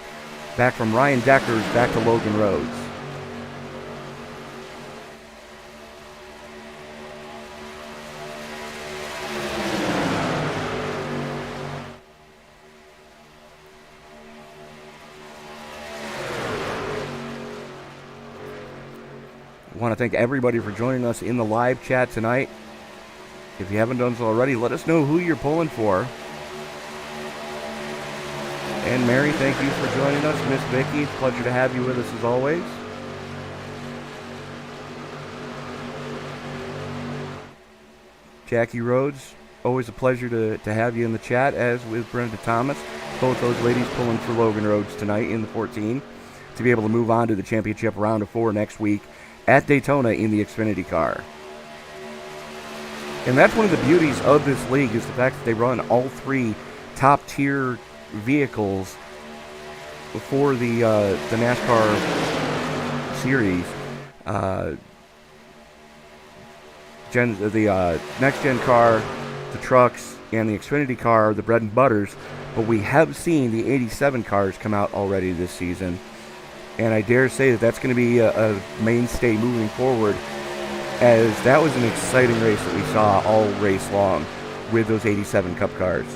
back from Ryan Deckers back to Logan Rhodes. I want to thank everybody for joining us in the live chat tonight. If you haven't done so already, let us know who you're pulling for. And Mary, thank you for joining us. Miss Vicky, pleasure to have you with us as always. Jackie Rhodes, always a pleasure to have you in the chat, as with Brenda Thomas. Both those ladies pulling for Logan Rhodes tonight in the 14 to be able to move on to the championship round of 4 next week at Daytona in the Xfinity car. And that's one of the beauties of this league, is the fact that they run all 3 top-tier vehicles for the NASCAR series. The next-gen car, the trucks, and the Xfinity car are the bread and butters, but we have seen the 87 cars come out already this season, and I dare say that that's going to be a mainstay moving forward, as that was an exciting race that we saw all race long with those 87 Cup cars.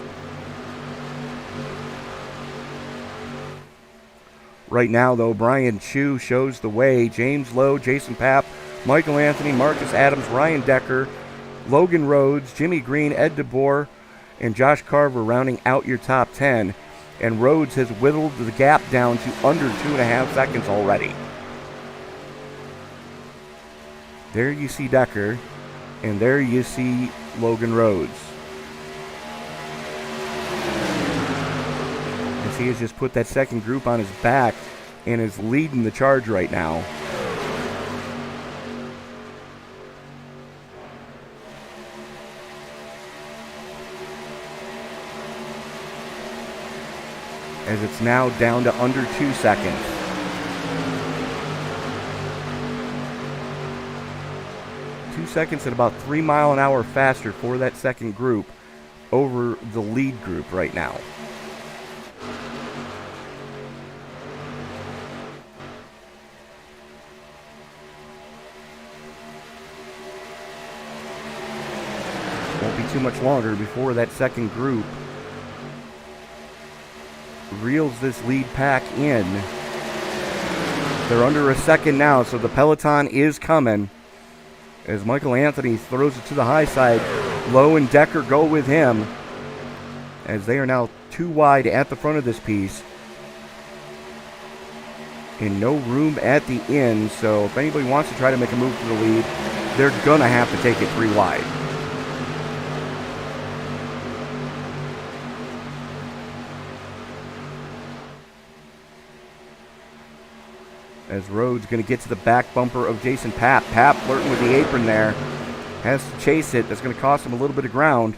Right now, though, Brian Chu shows the way. James Lowe, Jason Papp, Michael Anthony, Marcus Adams, Ryan Decker, Logan Rhodes, Jimmy Green, Ed DeBoer, and Josh Carver rounding out your top 10. And Rhodes has whittled the gap down to under 2.5 seconds already. There you see Decker, and there you see Logan Rhodes. As he has just put that second group on his back and is leading the charge right now. As it's now down to under 2 seconds. Seconds at about 3 miles an hour faster for that second group over the lead group right now. Won't be too much longer before that second group reels this lead pack in. They're under a second now, so the peloton is coming. As Michael Anthony throws it to the high side, Lowe and Decker go with him, as they are now 2 wide at the front of this piece. And no room at the end, so if anybody wants to try to make a move to the lead, they're going to have to take it 3 wide. As Rhodes going to get to the back bumper of Jason Papp. Papp flirting with the apron there. Has to chase it. That's going to cost him a little bit of ground.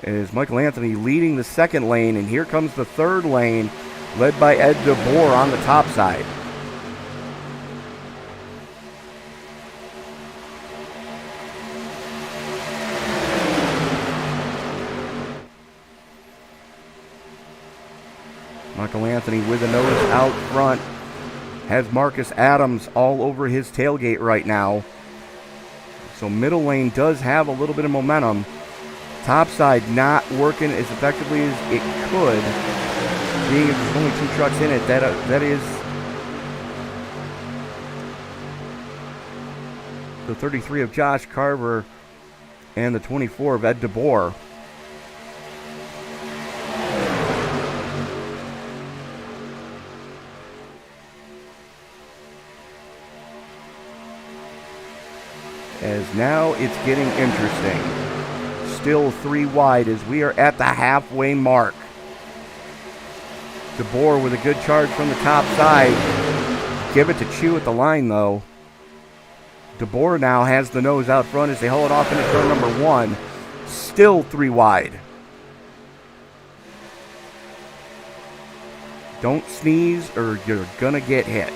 As Michael Anthony leading the second lane, and here comes the third lane, led by Ed DeBoer on the top side. Michael Anthony with a nose out front. Has Marcus Adams all over his tailgate right now. So middle lane does have a little bit of momentum. Top side not working as effectively as it could. Being there's only 2 trucks in it, that is the 33 of Josh Carver and the 24 of Ed DeBoer. As now it's getting interesting. Still 3 wide as we are at the halfway mark. DeBoer with a good charge from the top side. Give it to Chu at the line, though. DeBoer now has the nose out front as they haul it off into turn number 1. Still 3 wide. Don't sneeze or you're going to get hit.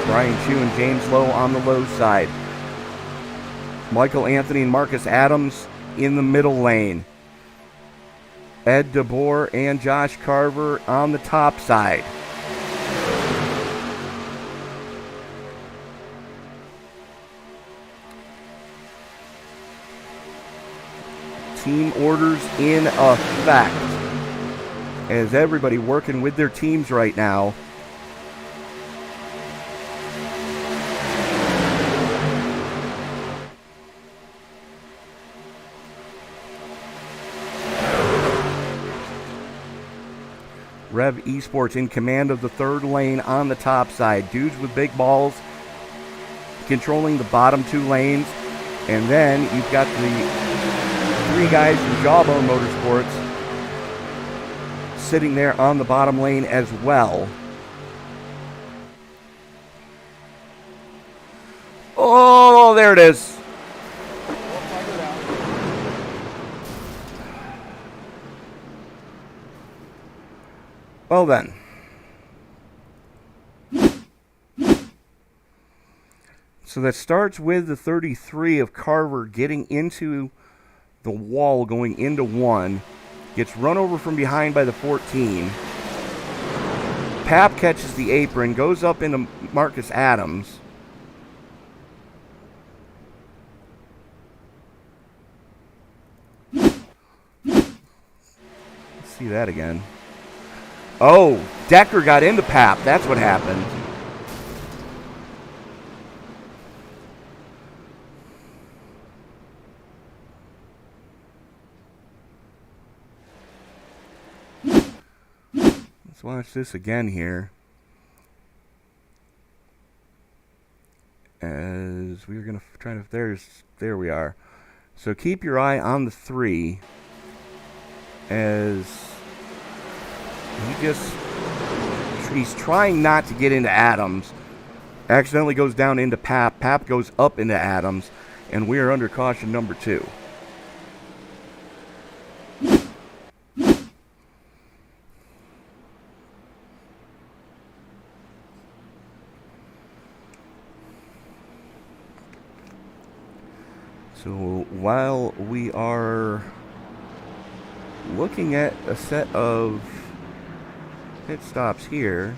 Brian Chu and James Lowe on the low side. Michael Anthony and Marcus Adams in the middle lane. Ed DeBoer and Josh Carver on the top side. Team orders in effect. As everybody working with their teams right now. Rev Esports in command of the third lane on the top side. Dudes with big balls controlling the bottom 2 lanes. And then you've got the 3 guys from Jawbone Motorsports sitting there on the bottom lane as well. Oh, there it is. Well then. So that starts with the 33 of Carver getting into the wall going into 1. Gets run over from behind by the 14. Papp catches the apron, goes up into Marcus Adams. Let's see that again. Oh, Decker got into Papp. That's what happened. Let's watch this again here. As we're going to try to... There we are. So keep your eye on the 3. As... He's trying not to get into Adams. Accidentally goes down into Papp. Papp goes up into Adams. And we are under caution number 2. So while we are looking at a set of pit stops here,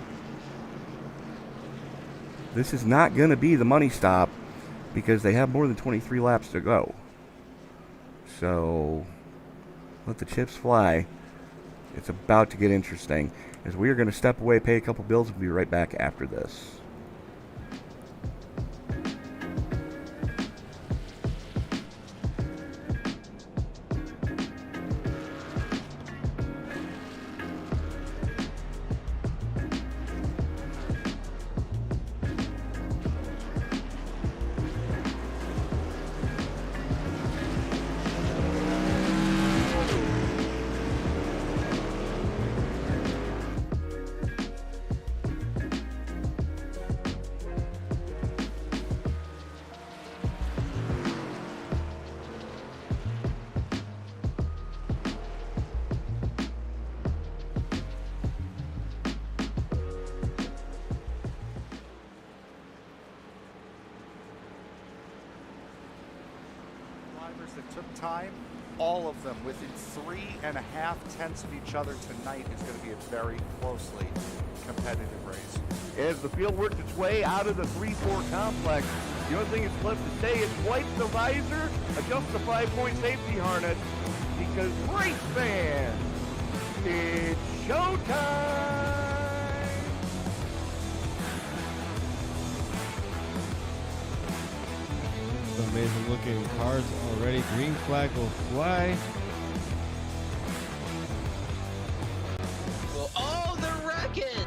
this is not going to be the money stop because they have more than 23 laps to go. So let the chips fly. It's about to get interesting as we are going to step away, pay a couple bills, and be right back after this. drivers that took time, all of them within 3.5 tenths of each other tonight is going to be a very closely competitive race. As the field works its way out of the 3-4 complex, the only thing that's left to say is wipe the visor, adjust the 5-point safety harness, because race fans, it's showtime! Amazing looking cars already. Green flag will fly. Well, oh, they're wrecking!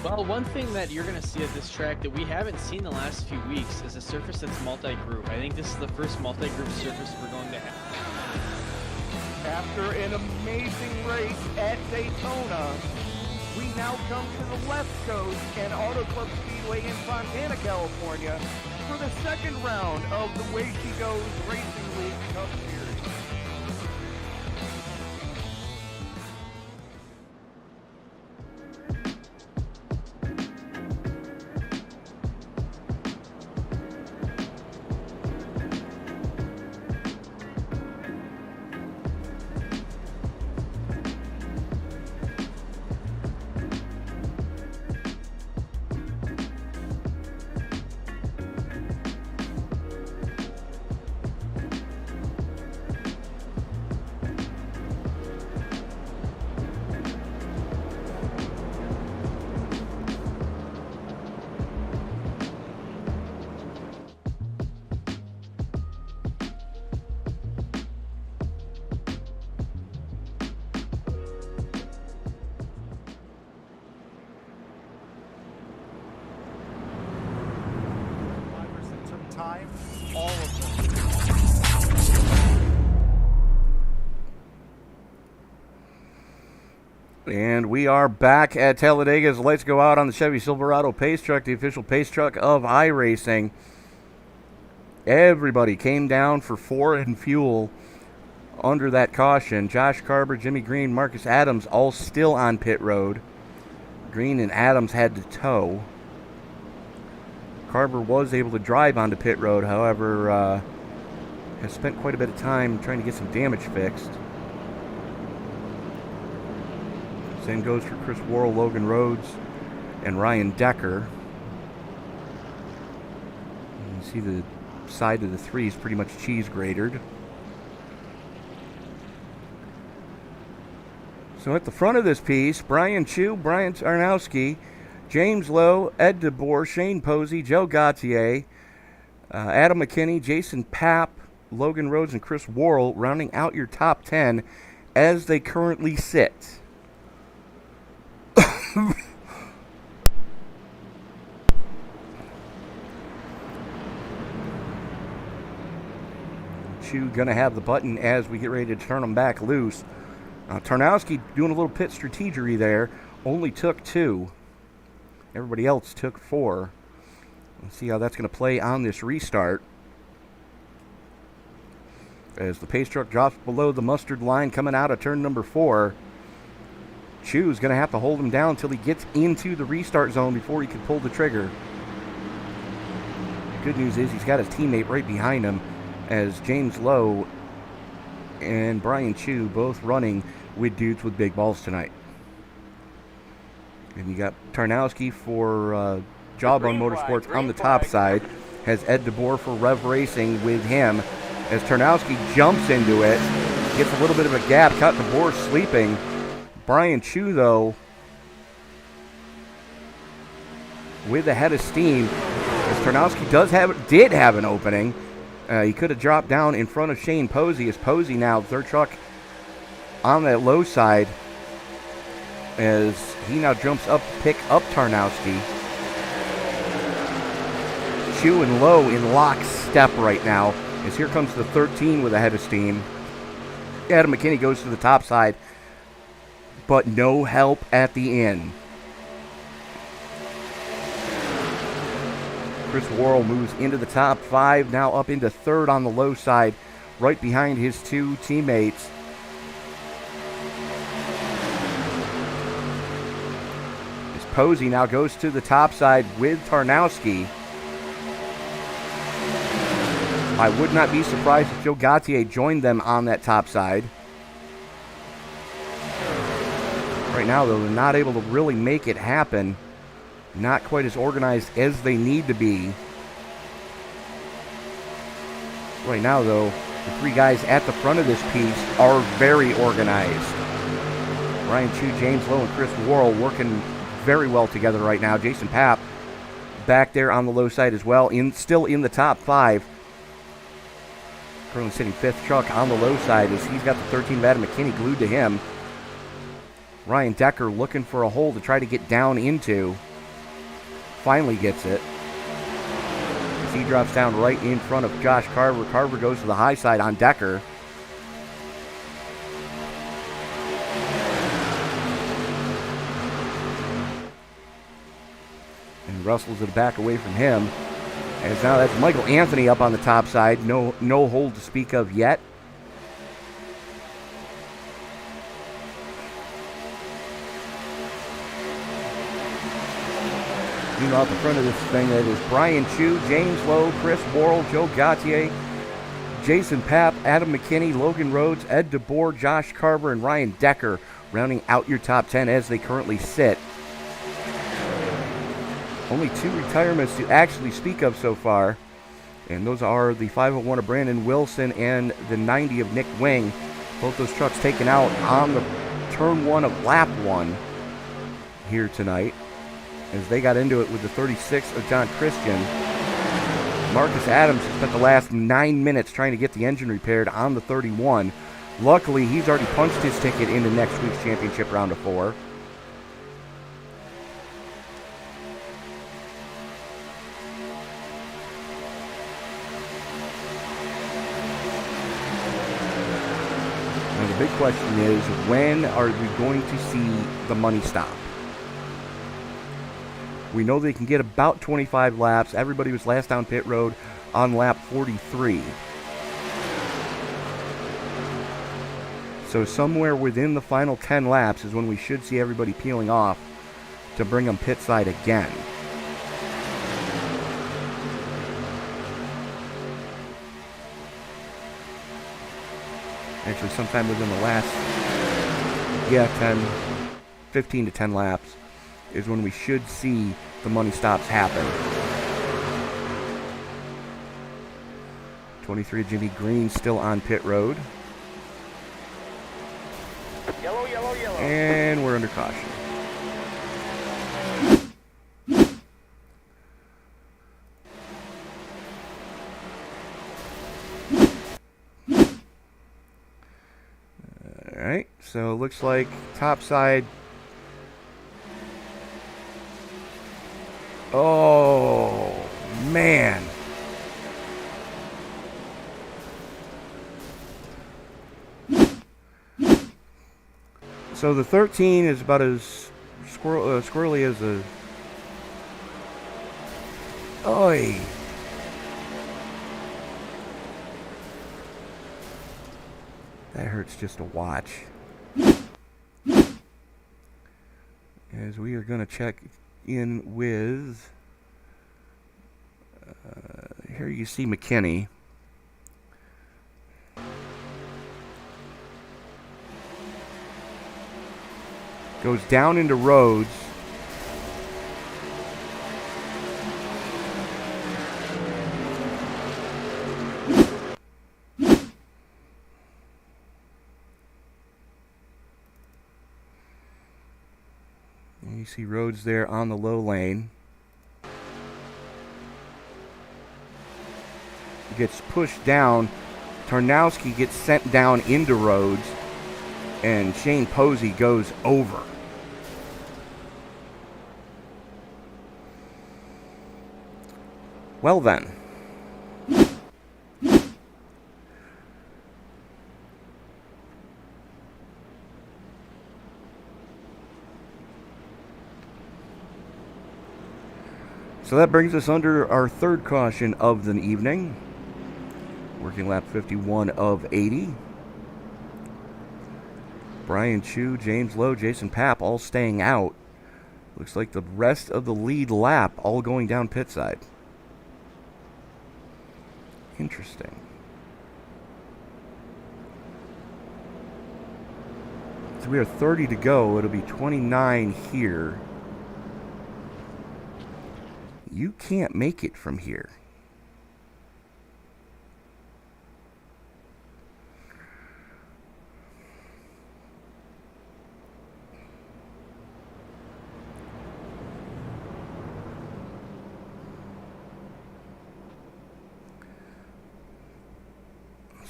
Well, one thing that you're going to see at this track that we haven't seen the last few weeks is a surface that's multi-group. I think this is the first multi-group surface we're going to have. After an amazing race at Daytona, we now come to the left coast and Auto Club Speedway in Fontana, California for the second round of the Way She Goes Racing League Cup Series. Time, all of them. And we are back at Talladega as the lights go out on the Chevy Silverado pace truck, the official pace truck of iRacing. Everybody came down for foreign fuel under that caution. Josh Carber, Jimmy Green, Marcus Adams all still on pit road. Green and Adams had to tow. Carber was able to drive onto pit road, however, has spent quite a bit of time trying to get some damage fixed. Same goes for Chris Worrell, Logan Rhodes, and Ryan Decker. You see the side of the 3 is pretty much cheese grated. So at the front of this piece, Brian Chu, Brian Tarnowski, James Lowe, Ed DeBoer, Shane Posey, Joe Gautier, Adam McKinney, Jason Papp, Logan Rhodes, and Chris Worrell rounding out your top 10 as they currently sit. Chu going to have the button as we get ready to turn them back loose. Tarnowski doing a little pit strategery there, only took 2. Everybody else took 4. Let's see how that's going to play on this restart. As the pace truck drops below the mustard line coming out of turn number 4. Chu's going to have to hold him down until he gets into the restart zone before he can pull the trigger. Good news is he's got his teammate right behind him as James Lowe and Brian Chu both running with dudes with big balls tonight. And you got Tarnowski for Jawbone Motorsports on the top side. Has Ed DeBoer for Rev Racing with him. As Tarnowski jumps into it, gets a little bit of a gap. Caught DeBoer sleeping. Brian Chu, though, with a head of steam. As Tarnowski did have an opening. He could have dropped down in front of Shane Posey. As Posey now, their truck on that low side, as he now jumps up to pick up Tarnowski. Chu and Lowe in lockstep right now, as here comes the 13 with a head of steam. Adam McKinney goes to the top side, but no help at the end. Chris Worrell moves into the top 5, now up into 3rd on the low side, right behind his 2 teammates. Posey now goes to the top side with Tarnowski. I would not be surprised if Joe Gautier joined them on that top side. Right now, though, they're not able to really make it happen. Not quite as organized as they need to be. Right now, though, the three guys at the front of this piece are very organized. Ryan Chu, James Lowe, and Chris Worrell working very well together right now. Jason Papp back there on the low side as well, still in the top 5. Currently sitting 5th. Chuck on the low side as he's got the 13 of Adam McKinney glued to him. Ryan Decker looking for a hole to try to get down into. Finally gets it. As he drops down right in front of Josh Carver. Carver goes to the high side on Decker. And Russell's it back away from him. As now that's Michael Anthony up on the top side. No hold to speak of yet. Out the front of this thing, that is Brian Chu, James Lowe, Chris Worrell, Joe Gautier, Jason Papp, Adam McKinney, Logan Rhodes, Ed DeBoer, Josh Carver, and Ryan Decker rounding out your top 10 as they currently sit. Only 2 retirements to actually speak of so far, and those are the 501 of Brandon Wilson and the 90 of Nick Wing. Both those trucks taken out on the turn 1 of lap 1 here tonight, as they got into it with the 36 of John Christian. Marcus Adams has spent the last 9 minutes trying to get the engine repaired on the 31. Luckily, he's already punched his ticket into next week's championship round of 4. Now, the big question is, when are we going to see the money stop? We know they can get about 25 laps. Everybody was last down pit road on lap 43. So somewhere within the final 10 laps is when we should see everybody peeling off to bring them pit side again. Actually, sometime within the last, 15 to 10 laps is when we should see the money stops happen. 23 Jimmy Green still on pit road. Yellow, yellow, yellow. And we're under caution. Alright, so it looks like top side. Oh, man. So the 13 is about as squirrely as a... Oy. That hurts just to watch. As we are going to check in with... here you see McKinney. Goes down into Rhodes. And you see Rhodes there on the low lane. Gets pushed down. Tarnowski gets sent down into Rhodes. And Shane Posey goes over. Well then. So that brings us under our third caution of the evening. Working lap 51 of 80. Brian Chu, James Lowe, Jason Papp all staying out. Looks like the rest of the lead lap all going down pit side. Interesting. So we are 30 to go. It'll be 29 here. You can't make it from here.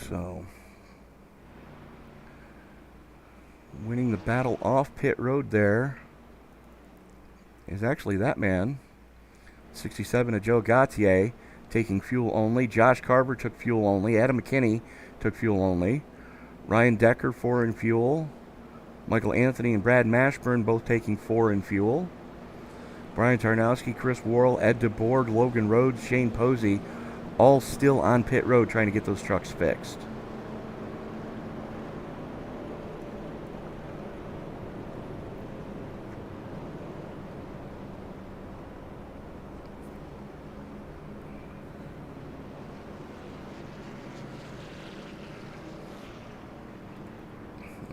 So, winning the battle off pit road there is actually that man, 67 of Joe Gautier, taking fuel only. Josh Carver took fuel only. Adam McKinney took fuel only. Ryan Decker, 4 in fuel. Michael Anthony and Brad Mashburn both taking 4 in fuel. Brian Tarnowski, Chris Worrell, Ed DeBoard, Logan Rhodes, Shane Posey, all still on pit road trying to get those trucks fixed.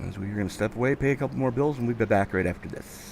As we're going to step away, pay a couple more bills, and we'll be back right after this.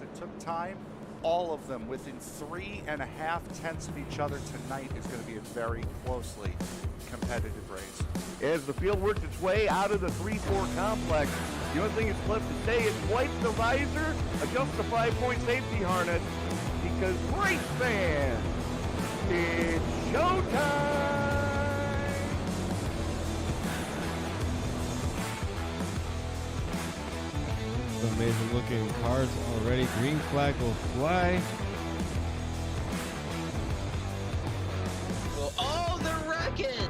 That took time, all of them within 3.5 tenths of each other tonight is going to be a very closely competitive race. As the field works its way out of the 3-4 complex, the only thing that's left to say is wipe the visor, adjust the 5-point safety harness, because race fans, it's showtime! Amazing looking cars already. Green flag will fly. Well, oh, they're wrecking!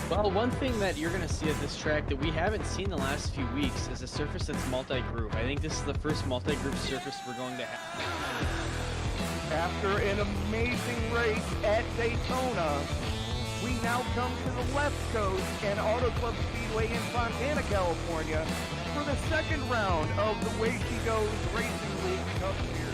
Well, one thing that you're going to see at this track that we haven't seen the last few weeks is a surface that's multi-group. I think this is the first multi-group surface we're going to have. After an amazing race at Daytona, we now come to the left coast and Auto Club Speedway in Fontana, California for the second round of the Way She Goes Racing League Cup Series.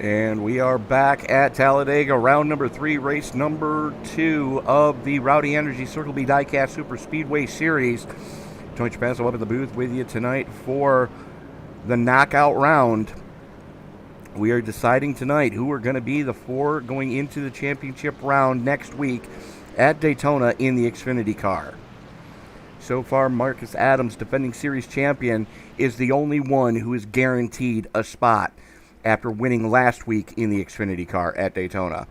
And we are back at Talladega, round number 3, race number 2 of the Rowdy Energy Circle B Diecast Superspeedway Series. Tony Trapasso up in the booth with you tonight for the knockout round. We are deciding tonight who are going to be the 4 going into the championship round next week at Daytona in the Xfinity car. So far, Marcus Adams, defending series champion, is the only one who is guaranteed a spot after winning last week in the Xfinity car at Daytona.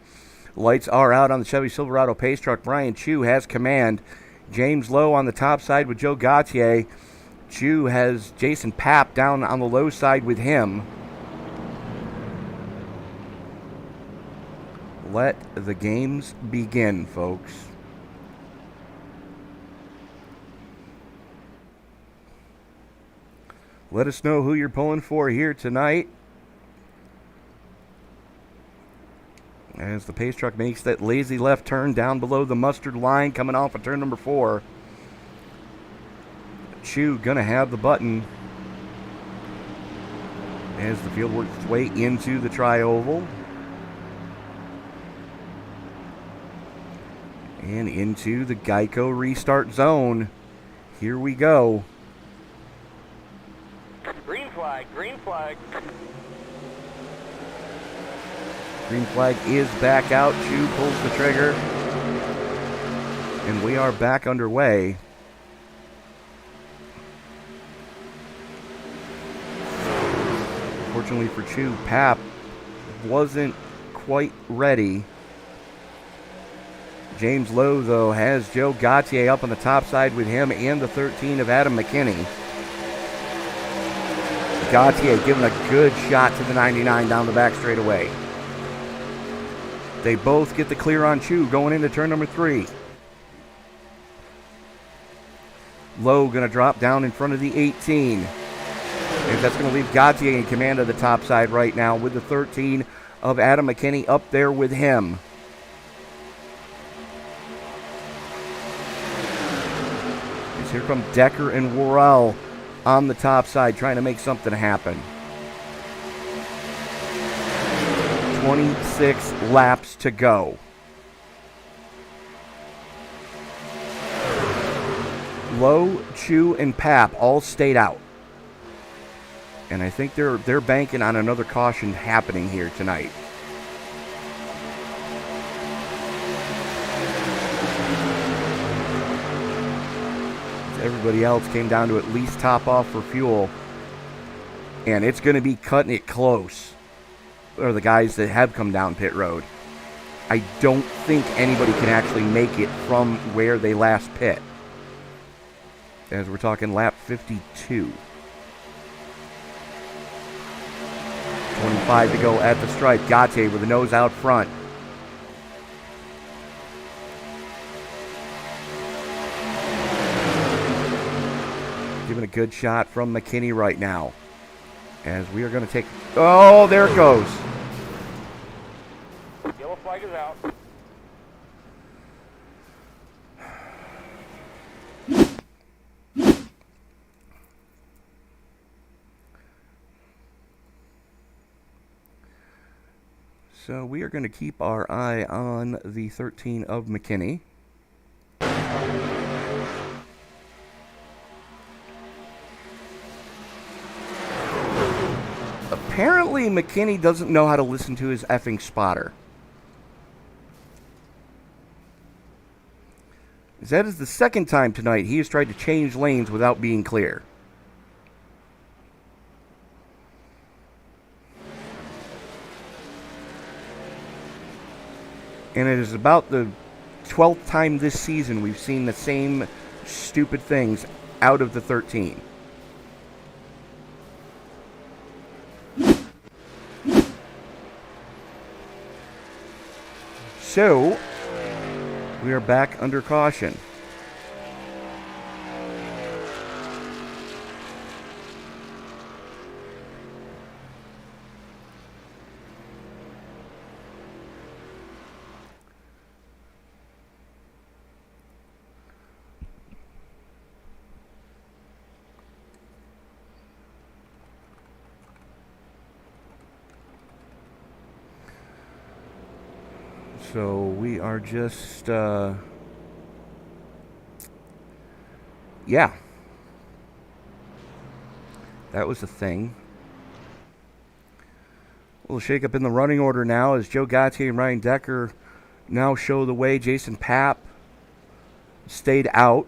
Lights are out on the Chevy Silverado pace truck. Brian Chu has command. James Lowe on the top side with Joe Gautier. Chu has Jason Papp down on the low side with him. Let the games begin, folks. Let us know who you're pulling for here tonight. As the pace truck makes that lazy left turn down below the mustard line, coming off of turn number 4. Chu gonna have the button as the field works its way into the tri-oval and into the Geico restart zone. Here we go. Green flag, green flag. Green flag is back out. Chu pulls the trigger. And we are back underway. Fortunately for Chu, Pap wasn't quite ready. James Lowe, though, has Joe Gautier up on the top side with him and the 13 of Adam McKinney. Gautier giving a good shot to the 99 down the back straightaway. They both get the clear on Chu going into turn number 3. Lowe going to drop down in front of the 18. And that's going to leave Gautier in command of the top side right now with the 13 of Adam McKinney up there with him. As here come Decker and Worrell on the top side trying to make something happen. 26 laps to go. Lowe, Chu, and Pap all stayed out. And I think they're banking on another caution happening here tonight. Everybody else came down to at least top off for fuel. And it's going to be cutting it close. Or the guys that have come down pit road. I don't think anybody can actually make it from where they last pit. As we're talking lap 52. 25 to go at the stripe. Gautier with the nose out front. Giving a good shot from McKinney right now. As we are going to take... Oh, there it goes. Yellow flag is out. So we are going to keep our eye on the 13 of McKinney. Apparently McKinney doesn't know how to listen to his effing spotter. That is the second time tonight he has tried to change lanes without being clear. And it is about the 12th time this season we've seen the same stupid things out of the 13. So, we are back under caution. So we are just, yeah. That was the thing. A little shake up in the running order now as Joe Gautier and Ryan Decker now show the way. Jason Papp stayed out.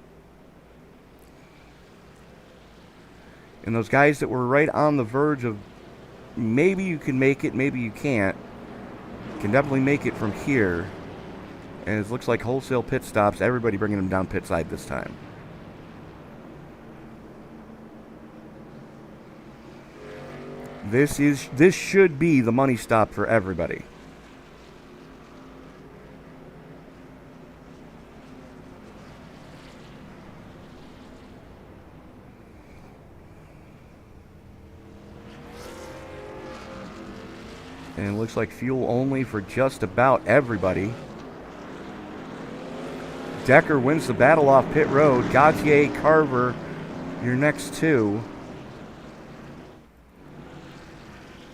And those guys that were right on the verge of maybe you can make it, maybe you can't, can definitely make it from here. And it looks like wholesale pit stops, everybody bringing them down pit side this time. This should be the money stop for everybody. And it looks like fuel only for just about everybody. Decker wins the battle off pit road. Gautier, Carver, your next two.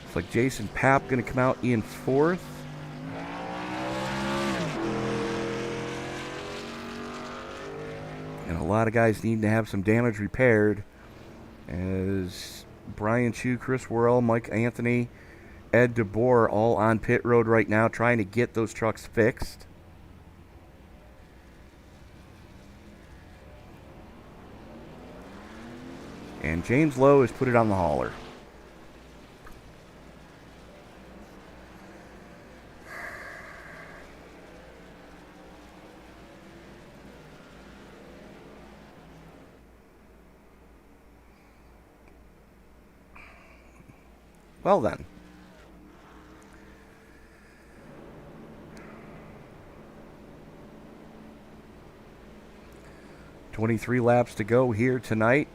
Looks like Jason Papp going to come out in fourth. And a lot of guys need to have some damage repaired. As Brian Chu, Chris Worrell, Mike Anthony, Ed DeBoer all on pit road right now trying to get those trucks fixed. And James Lowe has put it on the hauler. Well then. "23 laps to go here tonight.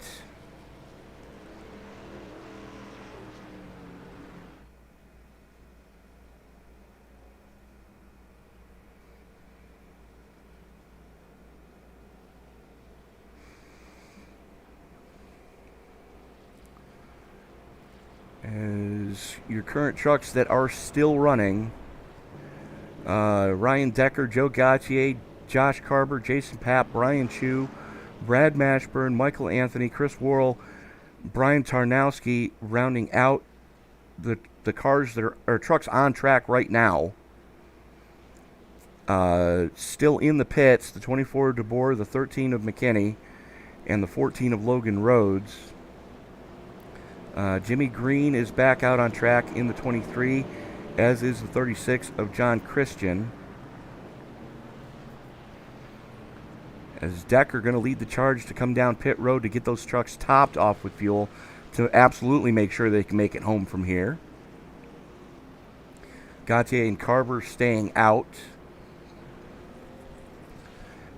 As your current trucks that are still running, Ryan Decker, Joe Gautier, Josh Carver, Jason Papp, Brian Chu, Brad Mashburn, Michael Anthony, Chris Worrell, Brian Tarnowski, rounding out the cars that are trucks on track right now. Still in the pits, the 24 of DeBoer, the 13 of McKinney, and the 14 of Logan Rhodes. Jimmy Green is back out on track in the 23, as is the 36 of John Christian. As Decker going to lead the charge to come down pit road to get those trucks topped off with fuel to absolutely make sure they can make it home from here. Gautier and Carver staying out,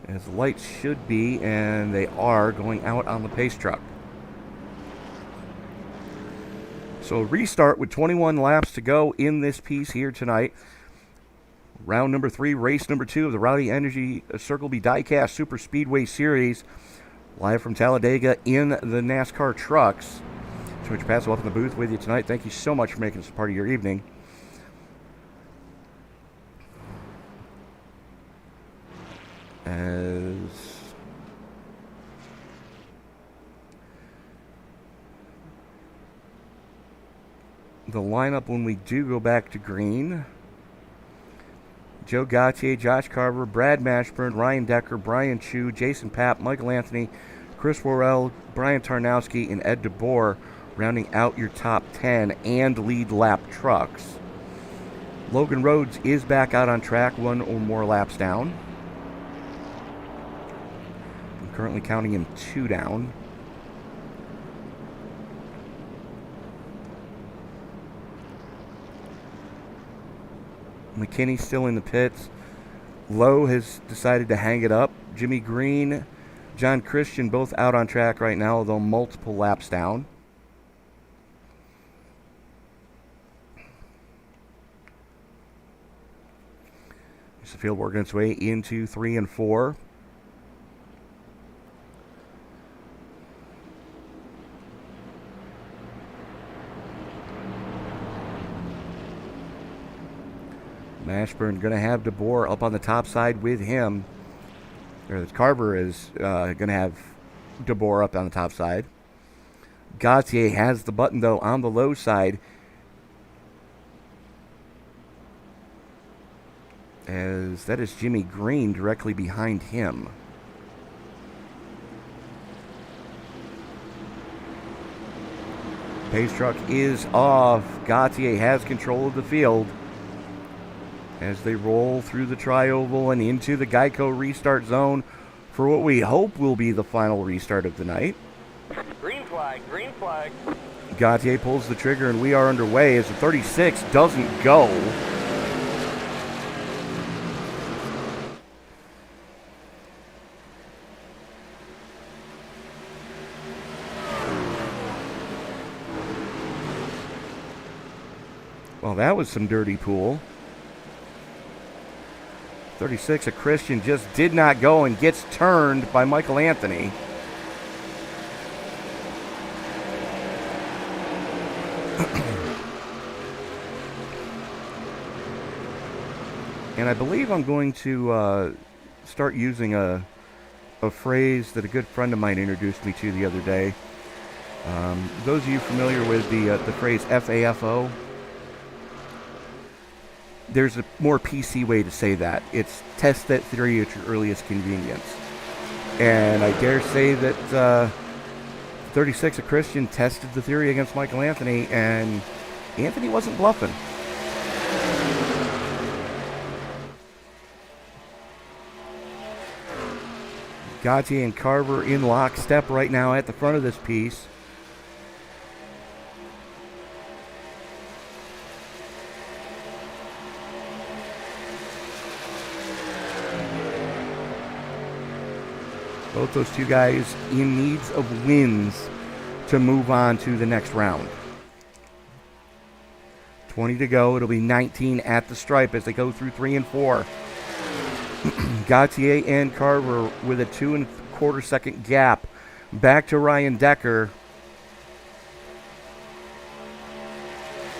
as the lights should be, and they are, going out on the pace truck. So restart with 21 laps to go in this piece here tonight. Round number 3, race number 2 of the ROWDY Energy Circle B Diecast Superspeedway Series. Live from Talladega in the NASCAR trucks. George Passo up in the booth with you tonight. Thank you so much for making this a part of your evening. As the lineup when we do go back to green: Joe Gautier, Josh Carver, Brad Mashburn, Ryan Decker, Brian Chu, Jason Papp, Michael Anthony, Chris Worrell, Brian Tarnowski, and Ed DeBoer rounding out your top 10 and lead lap trucks. Logan Rhodes is back out on track, 1 or more laps down. I'm currently counting him 2 down. McKinney still in the pits. Lowe has decided to hang it up. Jimmy Green, John Christian both out on track right now, although multiple laps down. It's the field working its way into 3 and 4. Mashburn going to have DeBoer up on the top side with him. Or Carver is going to have DeBoer up on the top side. Gautier has the button, though, on the low side. As that is Jimmy Green directly behind him. Pace truck is off. Gautier has control of the field as they roll through the tri-oval and into the Geico restart zone for what we hope will be the final restart of the night. Green flag, green flag. Gautier pulls the trigger and we are underway as the 36 doesn't go. Well, that was some dirty pool. 36, a Christian, just did not go and gets turned by Michael Anthony. And I believe I'm going to start using a phrase that a good friend of mine introduced me to the other day. Those of you familiar with the phrase FAFO, there's a more PC way to say that. It's test that theory at your earliest convenience. And I dare say that 36 of Christian tested the theory against Michael Anthony, and Anthony wasn't bluffing. Gautier and Carver in lockstep right now at the front of this piece. Both those two guys in needs of wins to move on to the next round. 20 to go. It'll be 19 at the stripe as they go through 3 and 4. Gautier and Carver with a 2 1/4 second gap. Back to Ryan Decker.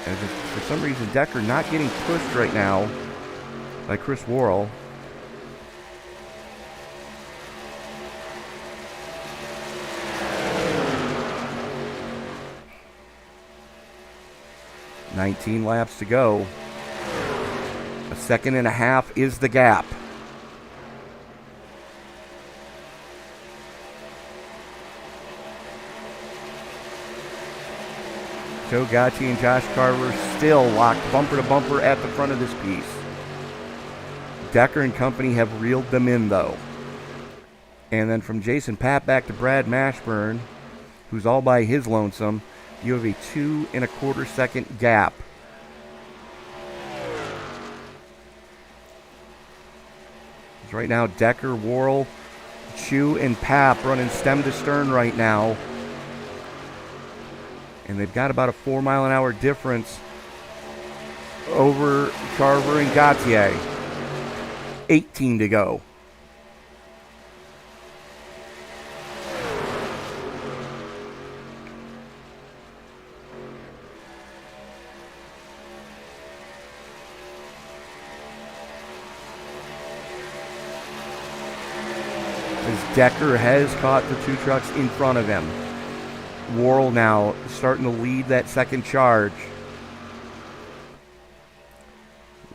And for some reason, Decker not getting pushed right now by Chris Worrell. $19 laps to go. 1.5 seconds is the gap. Joe Gautier and Josh Carver still locked bumper to bumper at the front of this piece. Decker and company have reeled them in, though. And then from Jason Papp back to Brad Mashburn, who's all by his lonesome, you have a 2 1/4 second gap. Right now, Decker, Worrell, Chu, and Papp running stem to stern right now. And they've got about a 4-mile-an-hour difference over Carver and Gautier. 18 to go. As Decker has caught the 2 trucks in front of him. Worrell now starting to lead that second charge.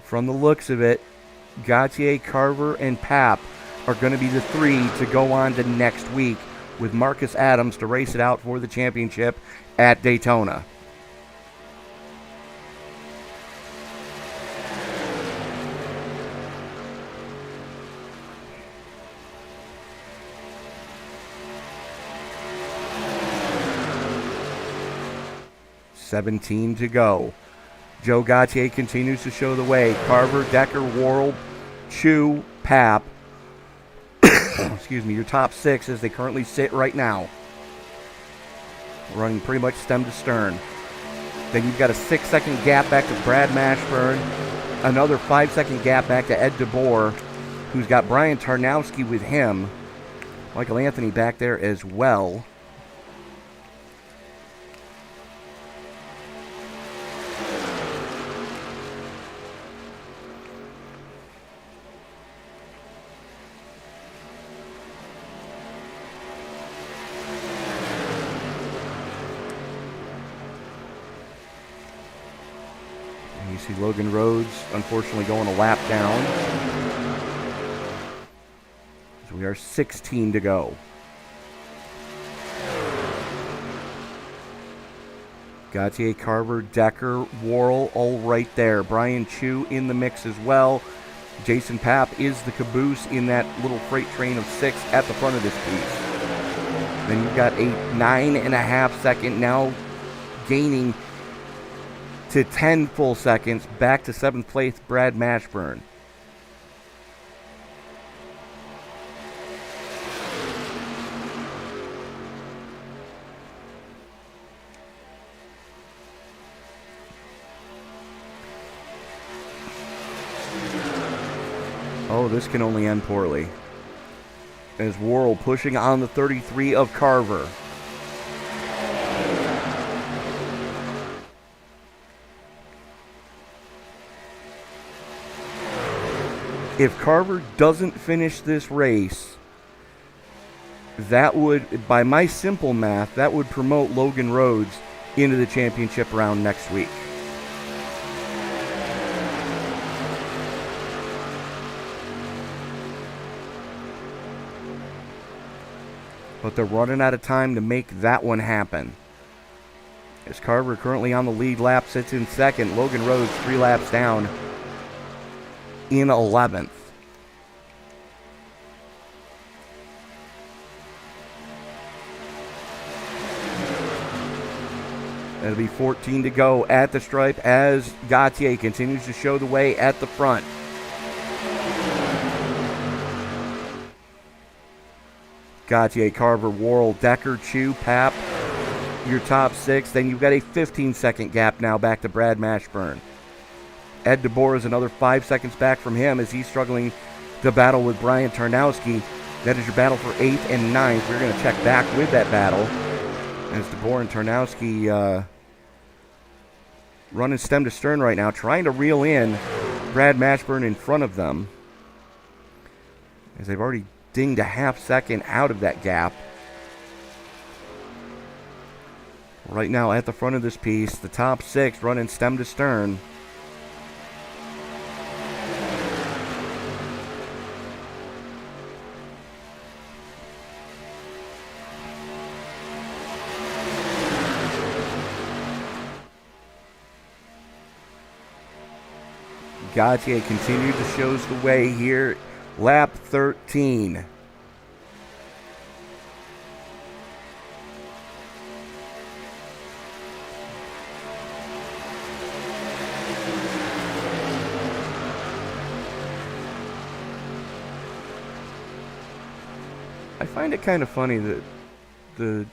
From the looks of it, Gautier, Carver, and Papp are going to be the 3 to go on to next week, with Marcus Adams to race it out for the championship at Daytona. $17 to go. Joe Gautier continues to show the way. Carver, Decker, Worrell, Chu, Papp. Excuse me, your top 6 as they currently sit right now. Running pretty much stem to stern. Then you've got a 6-second gap back to Brad Mashburn. Another 5-second gap back to Ed DeBoer, who's got Brian Tarnowski with him. Michael Anthony back there as well. You see Logan Rhodes, unfortunately, going a lap down. So we are 16 to go. Gautier, Carver, Decker, Worrell, all right there. Brian Chu in the mix as well. Jason Papp is the caboose in that little freight train of 6 at the front of this piece. Then you've got a 9.5 second, now gaining to 10 full seconds, back to 7th place, Brad Mashburn. Oh, this can only end poorly. As Worrell pushing on the 33 of Carver. If Carver doesn't finish this race, that would, by my simple math, that would promote Logan Rhodes into the championship round next week. but they're running out of time to make that one happen. As Carver currently on the lead lap, sits in second. Logan Rhodes 3 laps down in 11th. It'll be 14 to go at the stripe as Gautier continues to show the way at the front. Gautier, Carver, Worrell, Decker, Chu, Papp, your top 6. Then you've got a 15-second gap now back to Brad Mashburn. Ed DeBoer is another 5 seconds back from him as he's struggling to battle with Brian Tarnowski. That is your battle for 8th and 9th. We're going to check back with that battle as DeBoer and Tarnowski running stem to stern right now, trying to reel in Brad Mashburn in front of them, as they've already dinged a half second out of that gap. Right now at the front of this piece, the top 6 running stem to stern. Gautier continued to shows the way here. Lap 13. I find it kind of funny that the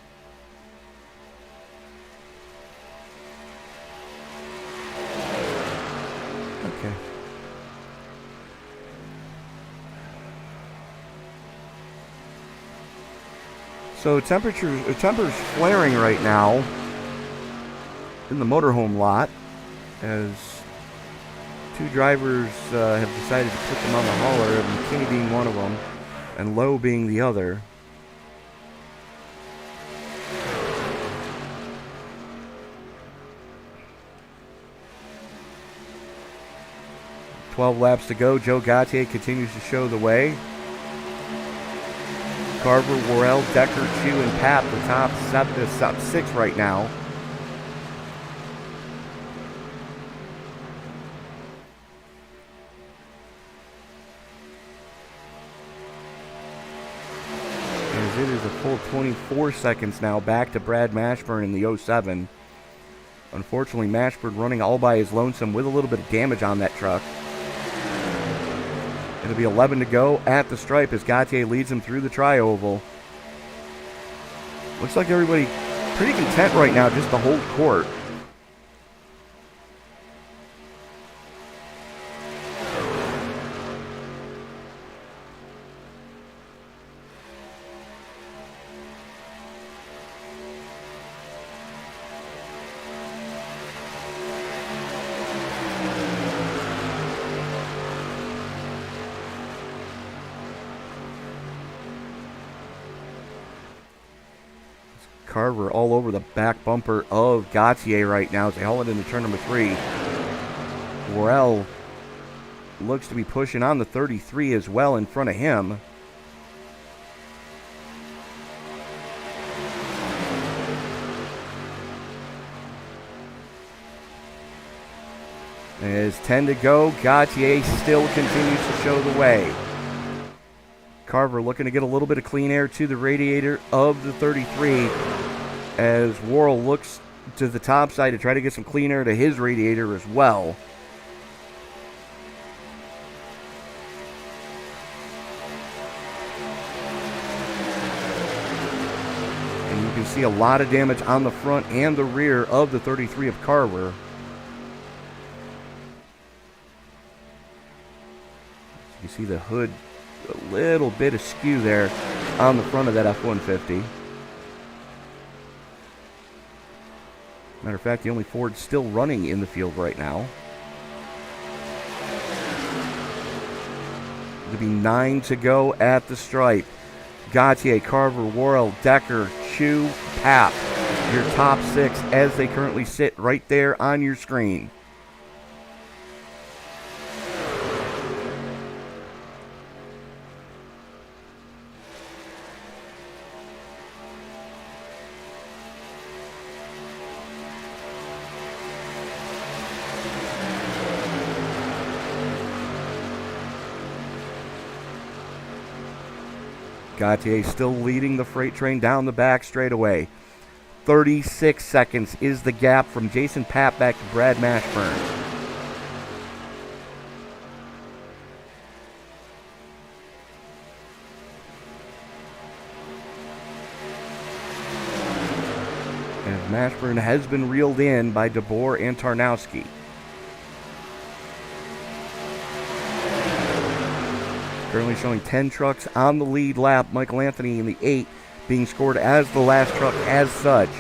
okay. So temperature's flaring right now in the motorhome lot as 2 drivers have decided to put them on the hauler, McKinney being one of them and Lowe being the other. "12 laps to go. Joe Gautier continues to show the way. Carver, Worrell, Decker, Chu, and Papp, the top 6 right now. As it is a full 24 seconds now back to Brad Mashburn in the 07. Unfortunately, Mashburn running all by his lonesome with a little bit of damage on that truck. It'll be 11 to go at the stripe as Gautier leads him through the tri-oval. Looks like everybody pretty content right now just to hold court. Carver all over the back bumper of Gautier right now as they haul it into turn number 3. Worrell looks to be pushing on the 33 as well in front of him. As 10 to go, Gautier still continues to show the way. Carver looking to get a little bit of clean air to the radiator of the 33 as Worrell looks to the top side to try to get some clean air to his radiator as well. And you can see a lot of damage on the front and the rear of the 33 of Carver. You see the hood a little bit askew there on the front of that F-150. Matter of fact, the only Ford still running in the field right now. It'll be 9 to go at the stripe. Gautier, Carver, Worrell, Decker, Chu, Papp. Your top 6 as they currently sit right there on your screen. Gautier still leading the freight train down the back straightaway. 36 seconds is the gap from Jason Papp back to Brad Mashburn. And Mashburn has been reeled in by DeBoer and Tarnowski. Currently showing 10 trucks on the lead lap. Michael Anthony in the 8 being scored as the last truck as such.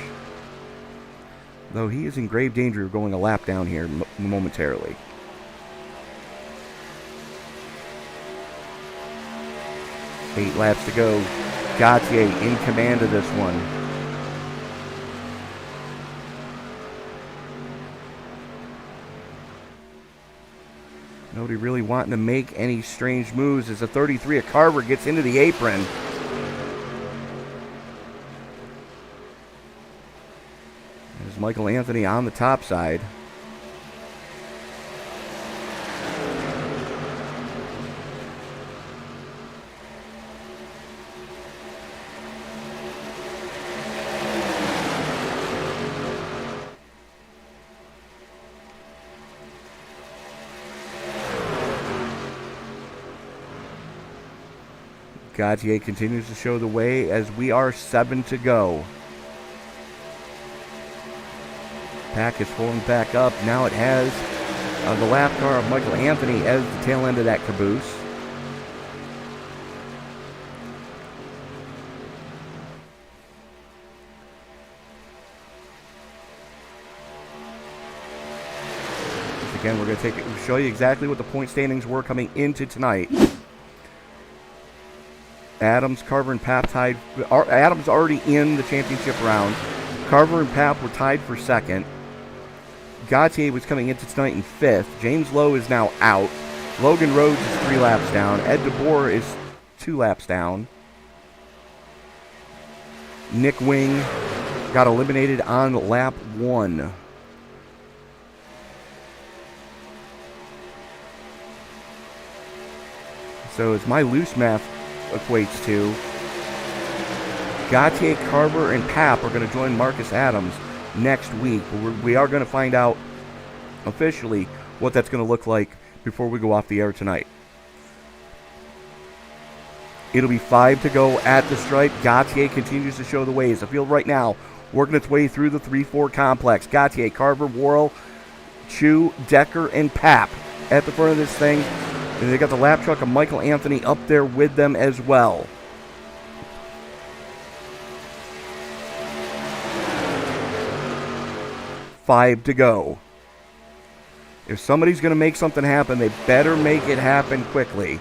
Though he is in grave danger of going a lap down here momentarily. Eight laps to go. Gautier in command of this one. Nobody really wanting to make any strange moves as the 33 of Carver gets into the apron. There's Michael Anthony on the top side. Gautier continues to show the way as we are 7 to go. Pack is pulling back up. Now it has the lap car of Michael Anthony as the tail end of that caboose. Again, we're going to show you exactly what the point standings were coming into tonight. Adams, Carver, and Papp tied. Adams already in the championship round. Carver and Papp were tied for second. Gautier was coming into tonight in fifth. James Lowe is now out. Logan Rhodes is 3 laps down. Ed DeBoer is 2 laps down. Nick Wing got eliminated on lap 1. So as my loose math equates to, Gautier, Carver, and Papp are going to join Marcus Adams next week. We are going to find out officially what that's going to look like before we go off the air tonight. It'll be 5 to go at the stripe. Gautier continues to show the ways. The field right now working its way through the 3-4 complex. Gautier, Carver, Worrell, Chu, Decker, and Papp at the front of this thing. And they got the lap truck of Michael Anthony up there with them as well. Five to go. If somebody's going to make something happen, they better make it happen quickly.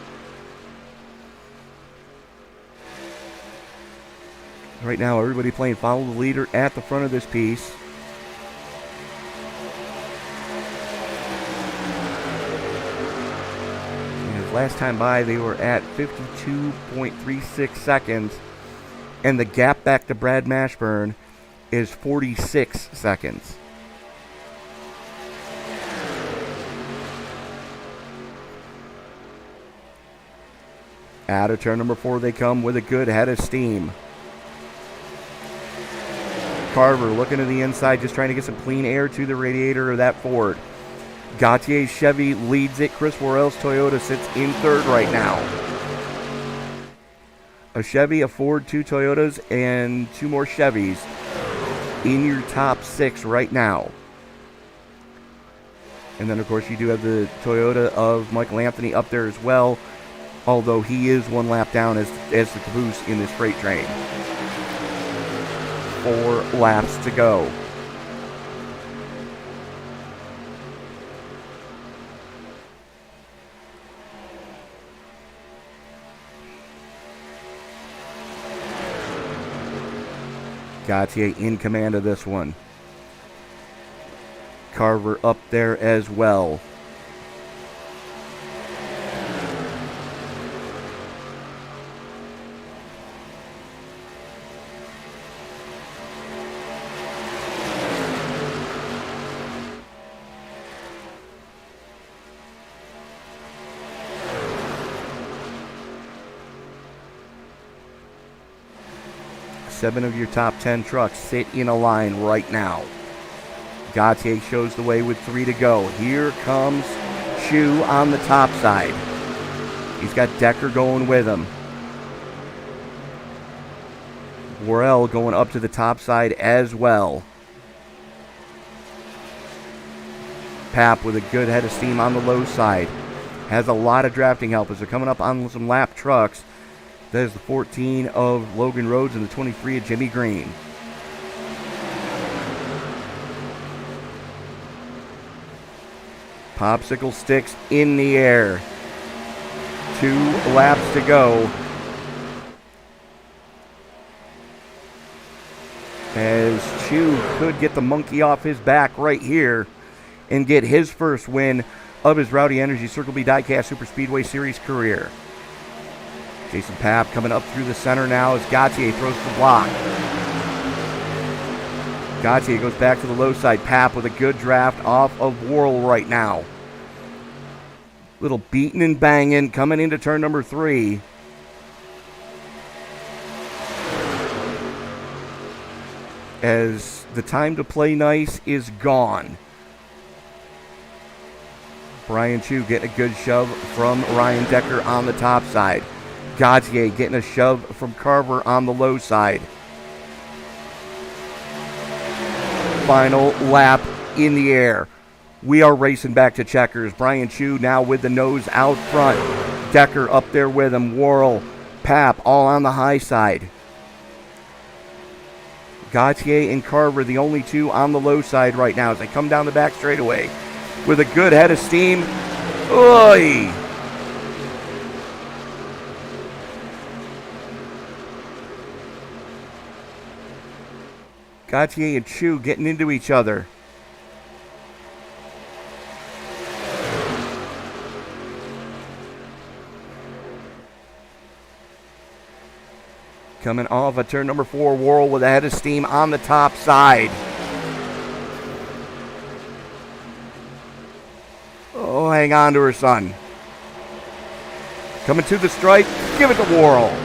Right now, everybody playing follow the leader at the front of this piece. Last time by, they were at 52.36 seconds, and the gap back to Brad Mashburn is 46 seconds. Out of turn number 4 they come with a good head of steam. Carver looking to the inside, just trying to get some clean air to the radiator of that Ford. Gautier's Chevy leads it. Chris Worrell's Toyota sits in third right now. A Chevy, a Ford, 2 Toyotas, and 2 more Chevys in your top 6 right now. And then, of course, you do have the Toyota of Michael Anthony up there as well, although he is 1 lap down as the caboose in this freight train. 4 laps to go. Gautier in command of this one. Carver up there as well. 7 of your top 10 trucks sit in a line right now. Gautier shows the way with 3 to go. Here comes Chu on the top side. He's got Decker going with him. Worrell going up to the top side as well. Pap with a good head of steam on the low side. Has a lot of drafting help as they're coming up on some lap trucks. That is the 14 of Logan Rhodes and the 23 of Jimmy Green. Popsicle sticks in the air. 2 laps to go. As Chu could get the monkey off his back right here and get his first win of his Rowdy Energy Circle B Diecast Superspeedway Series career. Jason Papp coming up through the center now as Gautier throws the block. Gautier goes back to the low side. Papp with a good draft off of Worrell right now. Little beating and banging coming into turn number 3. As the time to play nice is gone. Brian Chu getting a good shove from Ryan Decker on the top side. Gautier getting a shove from Carver on the low side. Final lap in the air. We are racing back to checkers. Brian Chu now with the nose out front. Decker up there with him. Worrell, Pap all on the high side. Gautier and Carver the only 2 on the low side right now as they come down the back straightaway with a good head of steam. Oy! Gautier and Chu getting into each other. Coming off of turn number 4, Worrell with a head of steam on the top side. Oh, hang on to her, son. Coming to the stripe, give it to Worrell.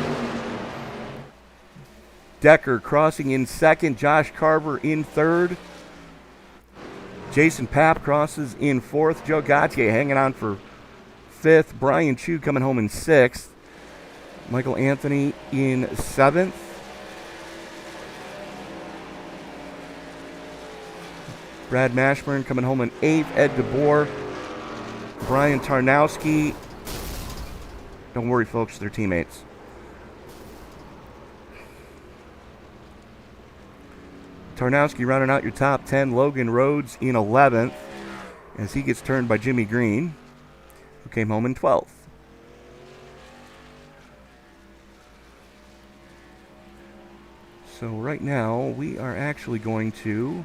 Decker crossing in second, Josh Carver in third. Jason Papp crosses in fourth. Joe Gautier hanging on for fifth. Brian Chu coming home in sixth. Michael Anthony in seventh. Brad Mashburn coming home in eighth. Ed DeBoer. Brian Tarnowski. Don't worry, folks, they're teammates. Tarnowski rounding out your top 10. Logan Rhodes in 11th as he gets turned by Jimmy Green, who came home in 12th. So right now we are actually going to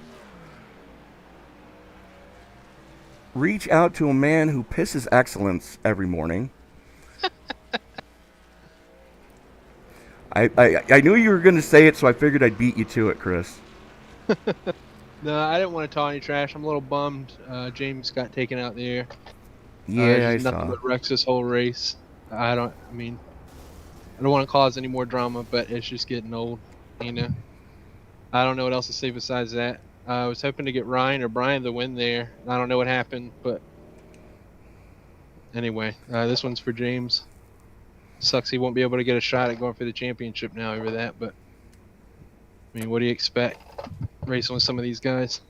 reach out to a man who pisses excellence every morning. I knew you were going to say it, so I figured I'd beat you to it, Chris. No, I didn't want to talk any trash. I'm a little bummed. James got taken out there. Yeah, I nothing saw. but wrecks this whole race. I don't want to cause any more drama, but it's just getting old, you know. I don't know what else to say besides that. I was hoping to get Ryan or Brian the win there. I don't know what happened, but anyway, this one's for James. Sucks he won't be able to get a shot at going for the championship now over that, but I mean, what do you expect racing with some of these guys?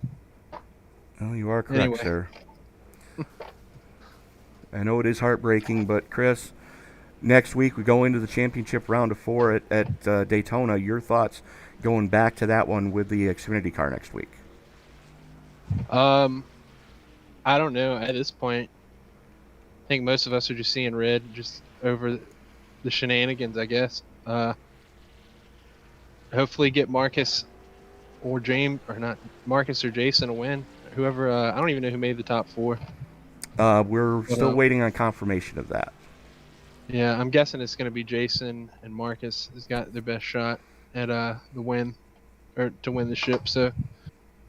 Well, you are correct, Anyway. sir. I know it is heartbreaking, but Chris, next week we go into the championship round of 4 at Daytona. Your thoughts going back to that one with the Xfinity car next week? I don't know. At this point, I think most of us are just seeing red, just over the shenanigans, I guess. Hopefully get Marcus or James, or not Marcus or Jason a win. Whoever, I don't even know who made the top 4. We're still waiting on confirmation of that. Yeah, I'm guessing it's going to be Jason and Marcus has got their best shot at the win, or to win the ship. So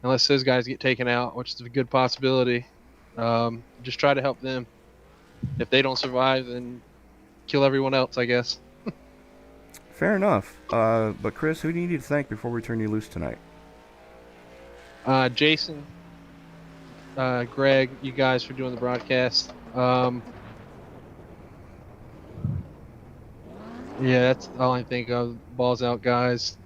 unless those guys get taken out, which is a good possibility, just try to help them. If they don't survive, then kill everyone else, I guess. Fair enough. But Chris, who do you need to thank before we turn you loose tonight? Jason, Greg, you guys for doing the broadcast. Yeah, that's all I think of. Balls out, guys.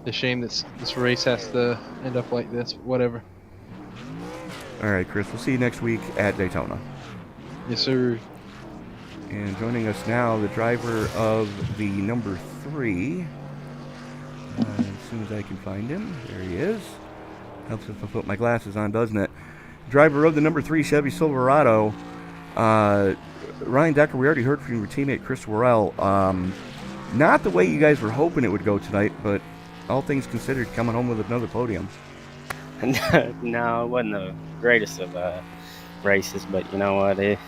The shame that this race has to end up like this. Whatever. All right, Chris, we'll see you next week at Daytona. Yes, sir. And joining us now, the driver of the number 3. As soon as I can find him. There he is. Helps if I put my glasses on, doesn't it? Driver of the number 3 Chevy Silverado, Ryan Decker. We already heard from your teammate Chris Worrell. Not the way you guys were hoping it would go tonight, but all things considered, coming home with another podium. No, it wasn't the greatest of races, but you know what? It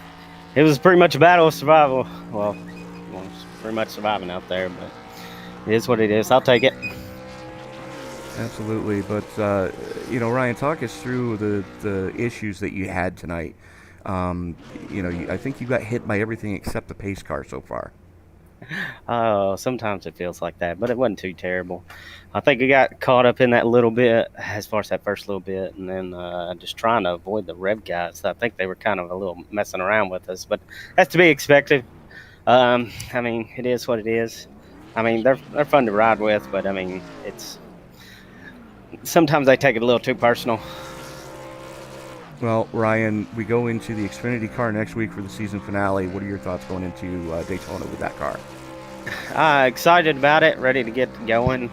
was pretty much a battle of survival. Well, it's pretty much surviving out there, but it is what it is. I'll take it. Absolutely, but Ryan, talk us through the issues that you had tonight. I think you got hit by everything except the pace car so far. Oh, sometimes it feels like that, but it wasn't too terrible. I think we got caught up in that little bit, as far as that first little bit, and then just trying to avoid the rev guys. I think they were kind of a little messing around with us, but that's to be expected. It is what it is. They're fun to ride with, but it's sometimes they take it a little too personal. Well, Ryan, we go into the Xfinity car next week for the season finale. What are your thoughts going into Daytona with that car? Excited about it, ready to get going.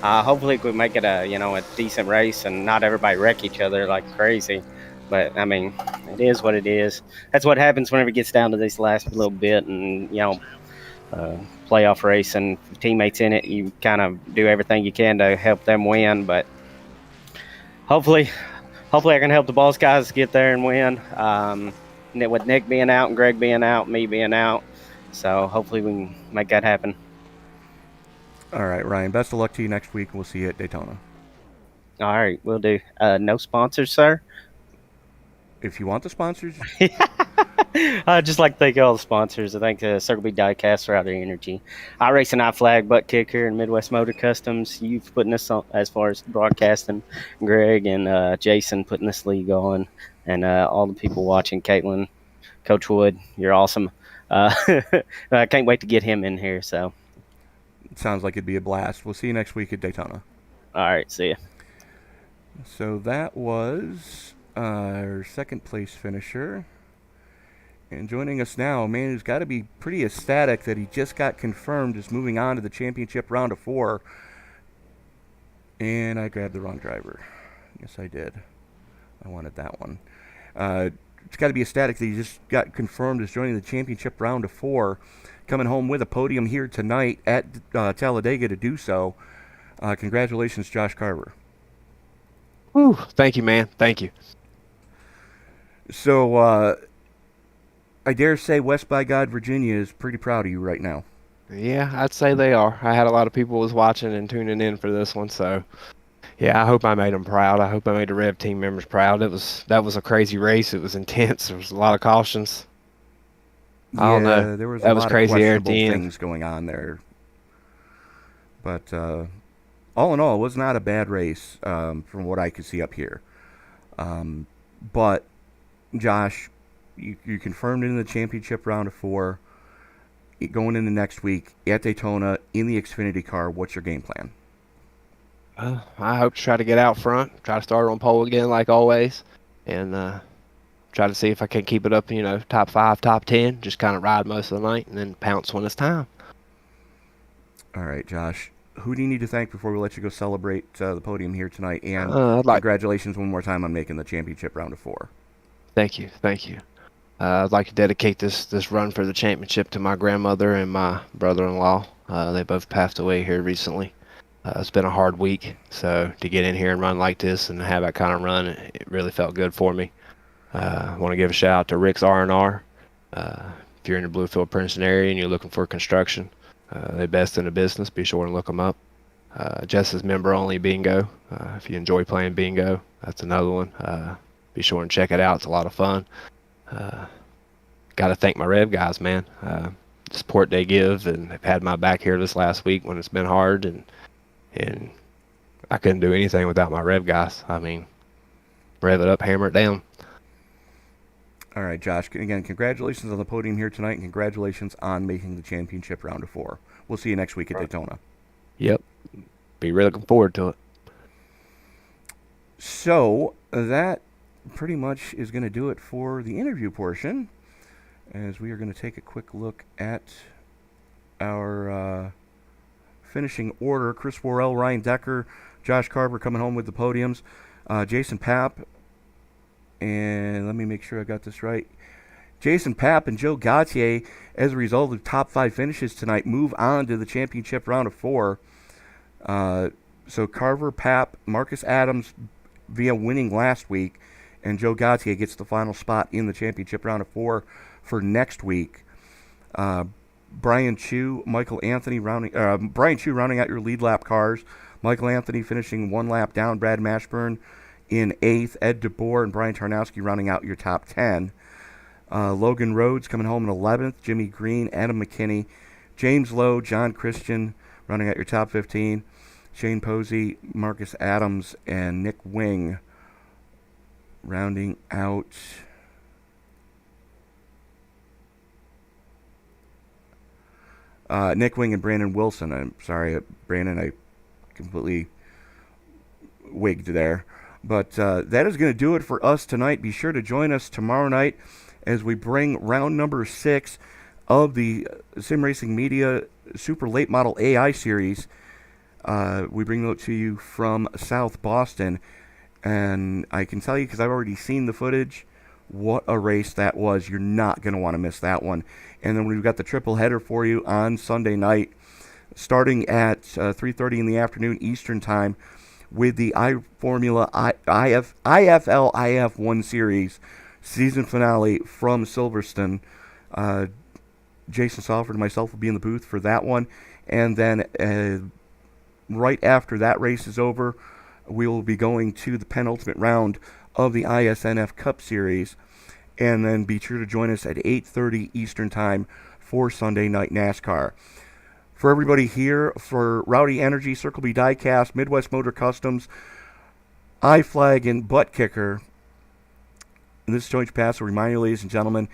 Hopefully we make it a decent race and not everybody wreck each other like crazy. But it is what it is. That's what happens whenever it gets down to this last little bit, and playoff race and teammates in it. You kind of do everything you can to help them win, but hopefully I can help the boss guys get there and win. With Nick being out and Greg being out, me being out. So hopefully we can make that happen. All right, Ryan, best of luck to you next week. We'll see you at Daytona. All right, we'll do. No sponsors, sir? If you want the sponsors. I'd just like to thank all the sponsors. I thank Circle B Diecast, ROWDY Energy, iRacing, iFlag, Buttkicker, and Midwest Motor Customs. You've putting this on as far as broadcasting, Greg and Jason putting this league on, and all the people watching, Caitlin, Coach Wood, you're awesome. I can't wait to get him in here. So it sounds like it'd be a blast. We'll see you next week at Daytona. All right, see ya. So that was our second place finisher. And joining us now, a man who's got to be pretty ecstatic that he just got confirmed as moving on to the championship round of 4. And I grabbed the wrong driver. Yes, I did. I wanted that one. It's got to be ecstatic that he just got confirmed as joining the championship round of 4, coming home with a podium here tonight at Talladega to do so. Congratulations, Josh Carver. Whew, thank you, man. Thank you. So, I dare say West by God, Virginia is pretty proud of you right now. Yeah, I'd say they are. I had a lot of people was watching and tuning in for this one, so yeah, I hope I made them proud. I hope I made the Rev team members proud. That was a crazy race. It was intense. There was a lot of cautions. I don't know. There was that a was lot crazy of there at questionable the end. things going on there. But all in all, it was not a bad race from what I could see up here. But Josh, you confirmed in the championship round of 4, going into next week at Daytona in the Xfinity car. What's your game plan? I hope to try to get out front, try to start on pole again like always, and try to see if I can keep it up, top 5, top 10, just kind of ride most of the night and then pounce when it's time. All right, Josh. Who do you need to thank before we let you go celebrate the podium here tonight? And congratulations one more time on making the championship round of 4. Thank you. I'd like to dedicate this run for the championship to my grandmother and my brother-in-law. They both passed away here recently. It's been a hard week, so to get in here and run like this and have that kind of run, it really felt good for me. I want to give a shout out to Rick's R&R. If you're in the Bluefield Princeton area and you're looking for construction, they're best in the business. Be sure and look them up. Jess's member-only bingo. If you enjoy playing bingo, that's another one. Be sure and check it out. It's a lot of fun. Got to thank my Rev guys, man. support they give, and they've had my back here this last week when it's been hard, and I couldn't do anything without my rev guys. I mean, rev it up, hammer it down. All right, Josh, again, congratulations on the podium here tonight, and congratulations on making the championship round of 4. We'll see you next week at Daytona. Yep. Be really looking forward to it. So that pretty much is going to do it for the interview portion, as we are going to take a quick look at our finishing order. Chris Worrell, Ryan Decker, Josh Carver coming home with the podiums. Jason Papp, and let me make sure I got this right. Jason Papp and Joe Gautier, as a result of the top 5 finishes tonight, move on to the championship round of 4. So Carver, Papp, Marcus Adams via winning last week, and Joe Gautier gets the final spot in the championship round of 4 for next week. Brian Chu, Michael Anthony Brian Chu rounding out your lead lap cars. Michael Anthony finishing 1 lap down. Brad Mashburn in 8th. Ed DeBoer and Brian Tarnowski rounding out your top 10. Logan Rhodes coming home in 11th. Jimmy Green, Adam McKinney, James Lowe, John Christian rounding out your top 15. Shane Posey, Marcus Adams, and Nick Wing rounding out Nick Wing and Brandon Wilson. I'm sorry, Brandon, I completely wigged there. But that is going to do it for us tonight. Be sure to join us tomorrow night as we bring round number 6 of the Sim Racing Media Super Late Model AI Series. We bring it to you from South Boston. And I can tell you, because I've already seen the footage, what a race that was. You're not going to want to miss that one. And then we've got the triple header for you on Sunday night, starting at 3:30 in the afternoon Eastern Time, with the iFormula IFL IF1 Series season finale from Silverstone. Jason Salford and myself will be in the booth for that one. And then right after that race is over, we will be going to the penultimate round of the ISNF Cup Series. And then be sure to join us at 8:30 Eastern Time for Sunday Night NASCAR. For everybody here, for Rowdy Energy, Circle B Diecast, Midwest Motor Customs, iFlag, and Buttkicker, this is George Pass. I remind you, ladies and gentlemen,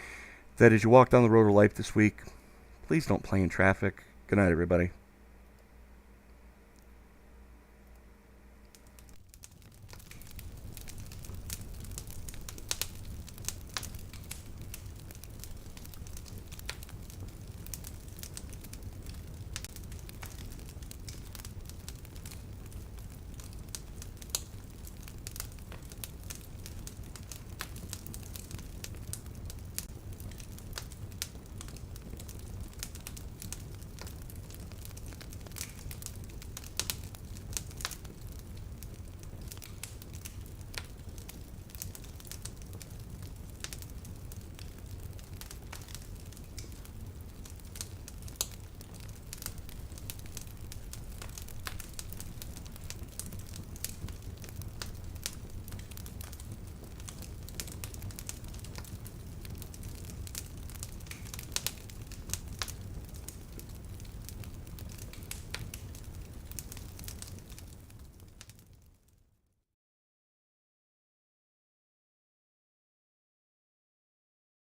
that as you walk down the road of life this week, please don't play in traffic. Good night, everybody.